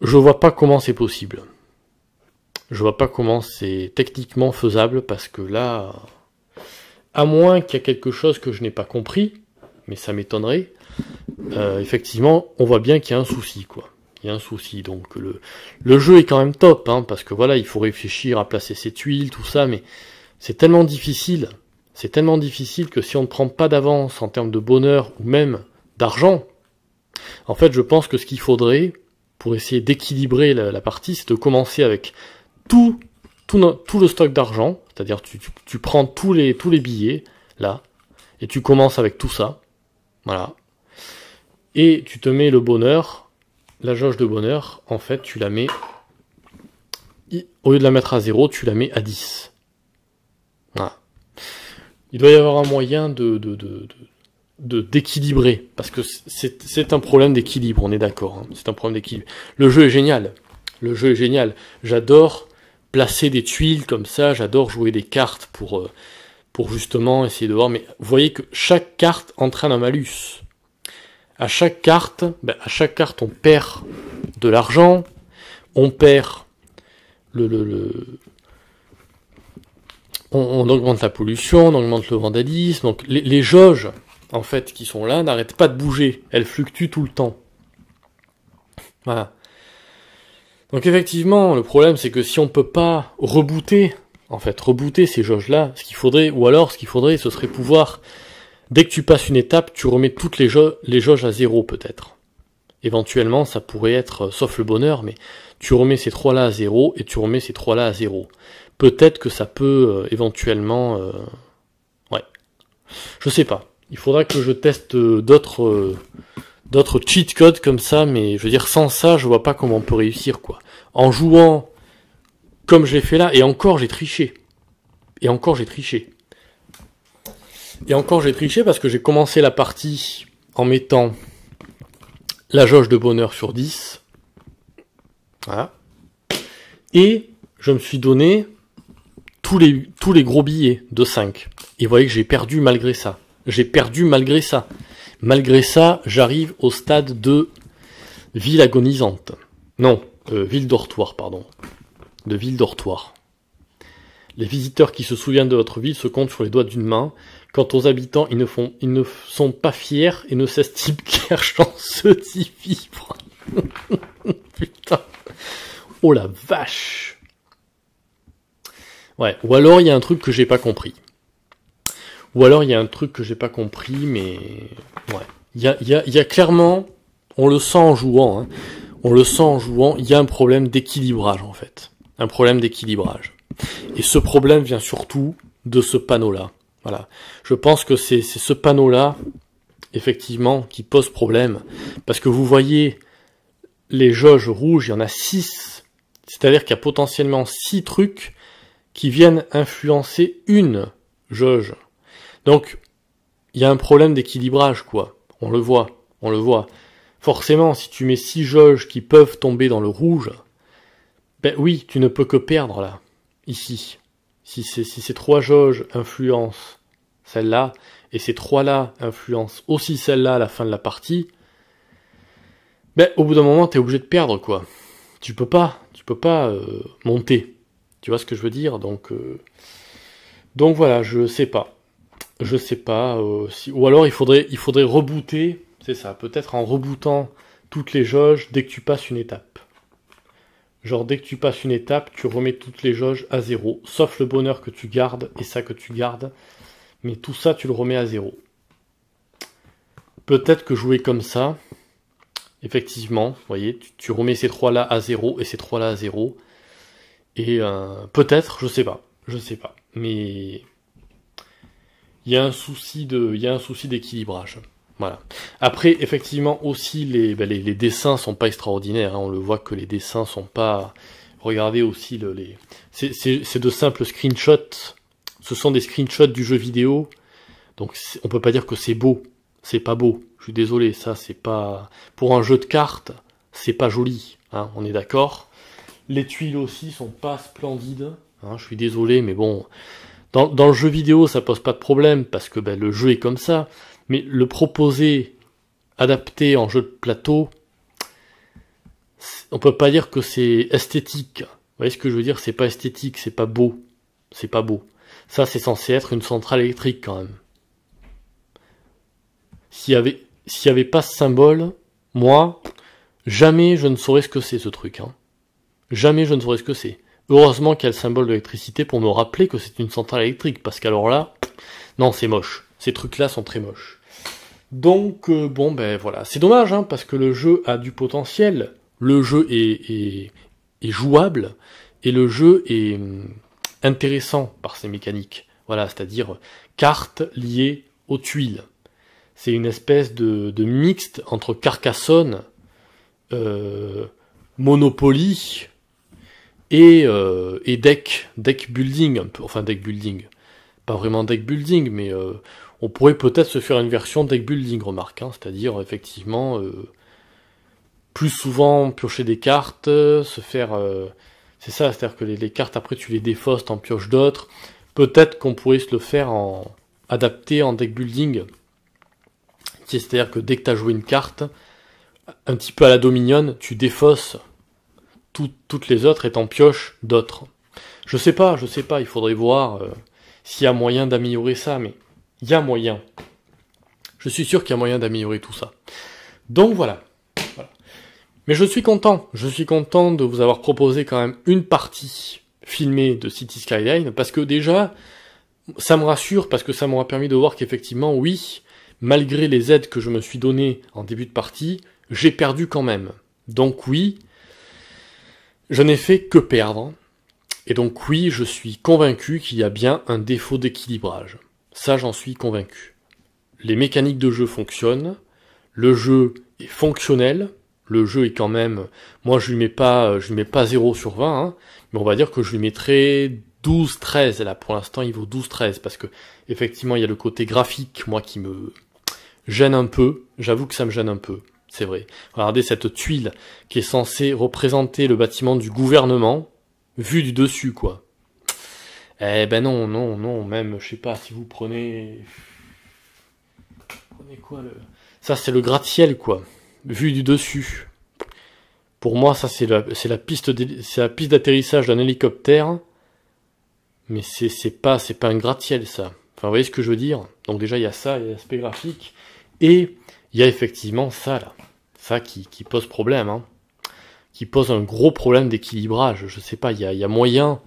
Je vois pas comment c'est possible. Je vois pas comment c'est techniquement faisable, parce que là, à moins qu'il y ait quelque chose que je n'ai pas compris, mais ça m'étonnerait, effectivement, on voit bien qu'il y a un souci, quoi. Il y a un souci, donc le jeu est quand même top, hein, parce que voilà, il faut réfléchir à placer ses tuiles, tout ça, mais c'est tellement difficile que si on ne prend pas d'avance en termes de bonheur, ou même d'argent, en fait, je pense que ce qu'il faudrait, pour essayer d'équilibrer la partie, c'est de commencer avec tout le stock d'argent, c'est-à-dire tu prends tous les billets, là, et tu commences avec tout ça, Voilà. Et tu te mets le bonheur, la jauge de bonheur, en fait, tu la mets, au lieu de la mettre à 0, tu la mets à 10. Voilà. Il doit y avoir un moyen d'équilibrer, parce que c'est un problème d'équilibre, on est d'accord, hein, c'est un problème d'équilibre. Le jeu est génial, j'adore placer des tuiles comme ça, j'adore jouer des cartes pour justement essayer de voir, mais vous voyez que chaque carte entraîne un malus. À chaque carte, on perd de l'argent, on perd on augmente la pollution, on augmente le vandalisme, donc les jauges, en fait, qui sont là, n'arrêtent pas de bouger, elles fluctuent tout le temps. Voilà. Donc effectivement, le problème, c'est que si on peut pas rebooter ces jauges-là, ce qu'il faudrait, ce serait pouvoir, dès que tu passes une étape, tu remets toutes les jauges à 0, peut-être. Éventuellement, ça pourrait être, sauf le bonheur, mais tu remets ces 3-là à 0, et tu remets ces 3-là à 0. Peut-être que ça peut, éventuellement, ouais. Je sais pas. Il faudra que je teste d'autres cheat codes comme ça, mais je veux dire, sans ça, je vois pas comment on peut réussir, quoi. En jouant comme j'ai fait là, et encore j'ai triché. Et encore j'ai triché parce que j'ai commencé la partie en mettant la jauge de bonheur sur 10. Voilà. Et je me suis donné tous les gros billets de 5. Et vous voyez que j'ai perdu malgré ça. Malgré ça, j'arrive au stade de ville agonisante. Non, ville dortoir, pardon. De ville dortoir. Les visiteurs qui se souviennent de votre ville se comptent sur les doigts d'une main. Quant aux habitants, ils ne sont pas fiers et ne s'estiment guère chanceux d'y vivre. Putain. Oh la vache. Ouais, ou alors il y a un truc que j'ai pas compris. Mais ouais. Il y a clairement, on le sent en jouant, hein. Il y a un problème d'équilibrage en fait. Et ce problème vient surtout de ce panneau-là. Voilà. Je pense que c'est ce panneau-là, effectivement, qui pose problème. Parce que vous voyez, les jauges rouges, il y en a 6. C'est-à-dire qu'il y a potentiellement 6 trucs qui viennent influencer une jauge. Donc, il y a un problème d'équilibrage, quoi. On le voit. Forcément, si tu mets 6 jauges qui peuvent tomber dans le rouge, ben oui, tu ne peux que perdre, là. Ici. Si ces 3 jauges influencent celle-là, et ces 3-là influencent aussi celle-là à la fin de la partie, ben, au bout d'un moment, t'es obligé de perdre, quoi. Tu peux pas monter. Tu vois ce que je veux dire? Donc voilà, je sais pas. Ou alors il faudrait rebooter, c'est ça, peut-être en rebootant toutes les jauges dès que tu passes une étape. Genre dès que tu passes une étape, tu remets toutes les jauges à 0, sauf le bonheur que tu gardes et ça que tu gardes, mais tout ça tu le remets à 0. Peut-être que jouer comme ça, effectivement, vous voyez, tu remets ces 3-là à 0 et ces 3-là à 0, et peut-être, je sais pas, mais il y a un souci d'équilibrage. Voilà. Après, effectivement, aussi, les dessins sont pas extraordinaires, hein. On le voit que les dessins sont pas... Regardez aussi c'est de simples screenshots. Ce sont des screenshots du jeu vidéo. Donc, on peut pas dire que c'est beau. C'est pas beau. Je suis désolé, ça, c'est pas... Pour un jeu de cartes, c'est pas joli, hein. On est d'accord. Les tuiles aussi sont pas splendides, hein. Je suis désolé, mais bon... Dans le jeu vidéo, ça pose pas de problème, parce que le jeu est comme ça. Mais le proposer, adapté en jeu de plateau, on peut pas dire que c'est esthétique. Vous voyez ce que je veux dire? C'est pas esthétique, c'est pas beau. Ça, c'est censé être une centrale électrique, quand même. S'il y avait pas ce symbole, moi, jamais je ne saurais ce que c'est, ce truc, hein. Jamais je ne saurais ce que c'est. Heureusement qu'il y a le symbole de l'électricité pour me rappeler que c'est une centrale électrique, parce qu'alors là, non, c'est moche. Ces trucs-là sont très moches. Donc, bon, voilà. C'est dommage, hein, parce que le jeu a du potentiel. Le jeu est jouable, et le jeu est intéressant par ses mécaniques. Voilà, c'est-à-dire cartes liées aux tuiles. c'est une espèce de mixte entre Carcassonne, Monopoly et deck building un peu, enfin deck building, pas vraiment deck building, mais on pourrait peut-être se faire une version deck building, remarque, hein, c'est-à-dire effectivement plus souvent piocher des cartes, se faire c'est ça, c'est-à-dire que les cartes après tu les défausses, t'en pioches d'autres. Peut-être qu'on pourrait se le faire adapté en deck building, c'est-à-dire que dès que t'as joué une carte, un petit peu à la Dominion, tu défausses toutes les autres et t'en pioches d'autres. Je sais pas, il faudrait voir s'il y a moyen d'améliorer ça, mais il y a moyen. Je suis sûr qu'il y a moyen d'améliorer tout ça. Donc voilà. Mais je suis content de vous avoir proposé quand même une partie filmée de Cities Skylines, parce que déjà, ça me rassure, parce que ça m'aura permis de voir qu'effectivement, oui, malgré les aides que je me suis données en début de partie, j'ai perdu quand même. Donc oui, je n'ai fait que perdre. Et donc oui, je suis convaincu qu'il y a bien un défaut d'équilibrage. Ça, j'en suis convaincu. Les mécaniques de jeu fonctionnent, le jeu est fonctionnel, le jeu est quand même... Moi, je lui mets pas 0 sur 20, hein, mais on va dire que je lui mettrais 12-13, là, pour l'instant, il vaut 12-13, parce que, effectivement, il y a le côté graphique, moi, qui me gêne un peu, j'avoue que ça me gêne un peu, c'est vrai. Regardez cette tuile qui est censée représenter le bâtiment du gouvernement, vu du dessus, quoi. Eh ben non, même, je sais pas, si vous prenez... Prenez quoi, ça, c'est le gratte-ciel, quoi. Vu du dessus. Pour moi, ça c'est la piste d'atterrissage d'un hélicoptère, mais c'est pas un gratte-ciel, ça. Enfin, vous voyez ce que je veux dire? Donc déjà il y a ça, il y a l'aspect graphique, et il y a effectivement ça là, ça qui pose problème, hein, qui pose un gros problème d'équilibrage. Je sais pas, il y a moyen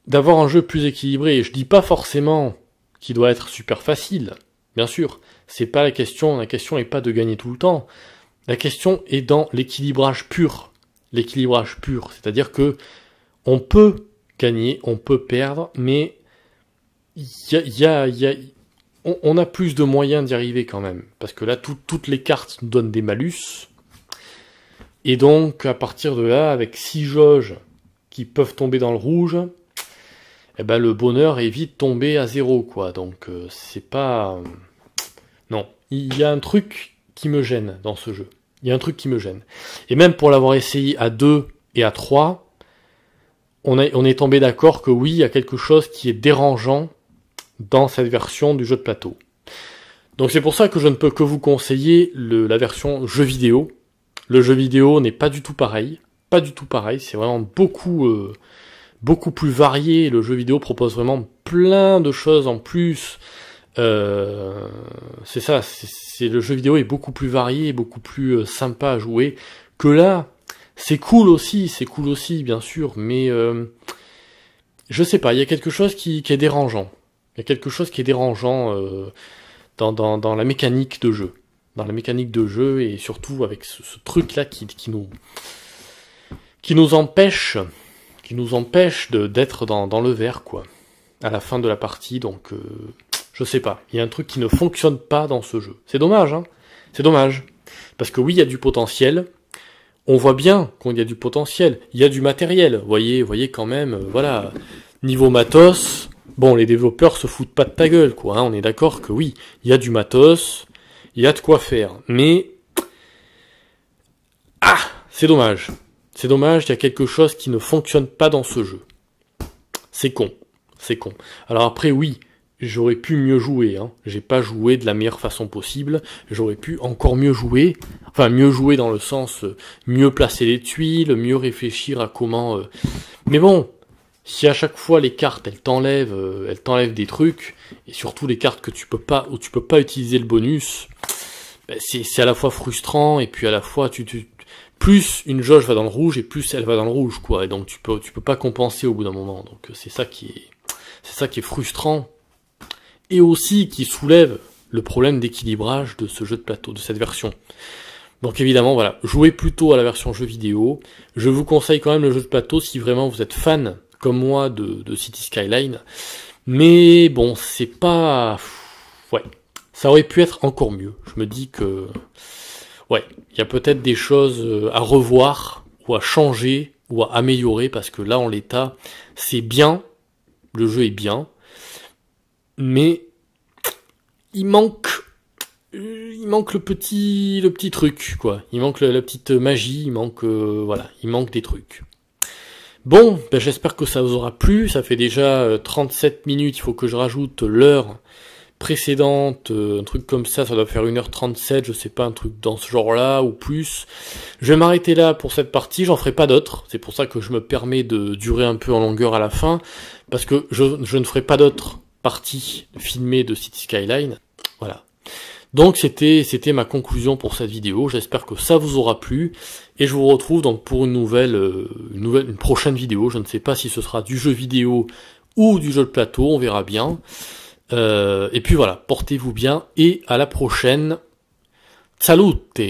d'avoir un jeu plus équilibré. Et je dis pas forcément qu'il doit être super facile. Bien sûr, c'est pas la question est pas de gagner tout le temps. La question est dans l'équilibrage pur. L'équilibrage pur, c'est-à-dire que on peut gagner, on peut perdre, mais on a plus de moyens d'y arriver quand même. Parce que là, toutes les cartes nous donnent des malus. Et donc, à partir de là, avec 6 jauges qui peuvent tomber dans le rouge, eh ben, le bonheur est vite tombé à 0, quoi. Donc, c'est pas... Non. Il y a un truc qui me gêne dans ce jeu. Il y a un truc qui me gêne. Et même pour l'avoir essayé à 2 et à 3, on est tombé d'accord que oui, il y a quelque chose qui est dérangeant dans cette version du jeu de plateau. Donc c'est pour ça que je ne peux que vous conseiller la version jeu vidéo. Le jeu vidéo n'est pas du tout pareil. Pas du tout pareil. C'est vraiment beaucoup plus varié. Le jeu vidéo propose vraiment plein de choses en plus. C'est ça, le jeu vidéo est beaucoup plus varié, beaucoup plus sympa à jouer que là. C'est cool aussi, bien sûr, mais je sais pas, il y a quelque chose qui est dérangeant. Il y a quelque chose qui est dérangeant dans la mécanique de jeu. Dans la mécanique de jeu, et surtout avec ce truc-là qui nous empêche d'être dans le vert, quoi, à la fin de la partie, donc... Je sais pas, il y a un truc qui ne fonctionne pas dans ce jeu. C'est dommage, hein. C'est dommage. Parce que oui, il y a du potentiel. On voit bien qu'il y a du potentiel. Il y a du matériel. Voyez quand même, voilà. Niveau matos, bon, les développeurs se foutent pas de ta gueule, quoi. Hein. On est d'accord que oui, il y a du matos, il y a de quoi faire. Mais... Ah, c'est dommage. C'est dommage, il y a quelque chose qui ne fonctionne pas dans ce jeu. C'est con. C'est con. Alors après, oui... J'aurais pu mieux jouer, hein. J'ai pas joué de la meilleure façon possible. J'aurais pu encore mieux jouer. Enfin, mieux jouer dans le sens mieux placer les tuiles, mieux réfléchir à comment... Mais bon, si à chaque fois les cartes, elles t'enlèvent des trucs, et surtout les cartes où tu peux pas utiliser le bonus, ben c'est à la fois frustrant, et puis à la fois plus une jauge va dans le rouge, et plus elle va dans le rouge, quoi. Et donc tu peux pas compenser au bout d'un moment. Donc c'est ça qui est frustrant. Et aussi qui soulève le problème d'équilibrage de ce jeu de plateau, de cette version. Donc évidemment, voilà, jouez plutôt à la version jeu vidéo. Je vous conseille quand même le jeu de plateau si vraiment vous êtes fan, comme moi, de Cities Skylines. Mais bon, c'est pas... Ouais, ça aurait pu être encore mieux. Je me dis que, ouais, il y a peut-être des choses à revoir, ou à changer, ou à améliorer, parce que là, en l'état, c'est bien, le jeu est bien, mais il manque le petit truc, quoi. Il manque la petite magie, il manque, voilà, il manque des trucs. Bon, ben j'espère que ça vous aura plu, ça fait déjà 37 minutes, il faut que je rajoute l'heure précédente, un truc comme ça doit faire 1h37, je sais pas, un truc dans ce genre-là, ou plus. Je vais m'arrêter là pour cette partie, j'en ferai pas d'autres, c'est pour ça que je me permets de durer un peu en longueur à la fin, parce que je ne ferai pas d'autres parties filmées de City Skyline, voilà. Donc c'était ma conclusion pour cette vidéo, j'espère que ça vous aura plu, et je vous retrouve donc pour une prochaine vidéo, je ne sais pas si ce sera du jeu vidéo ou du jeu de plateau, on verra bien. Et puis voilà, portez-vous bien, et à la prochaine. Salute!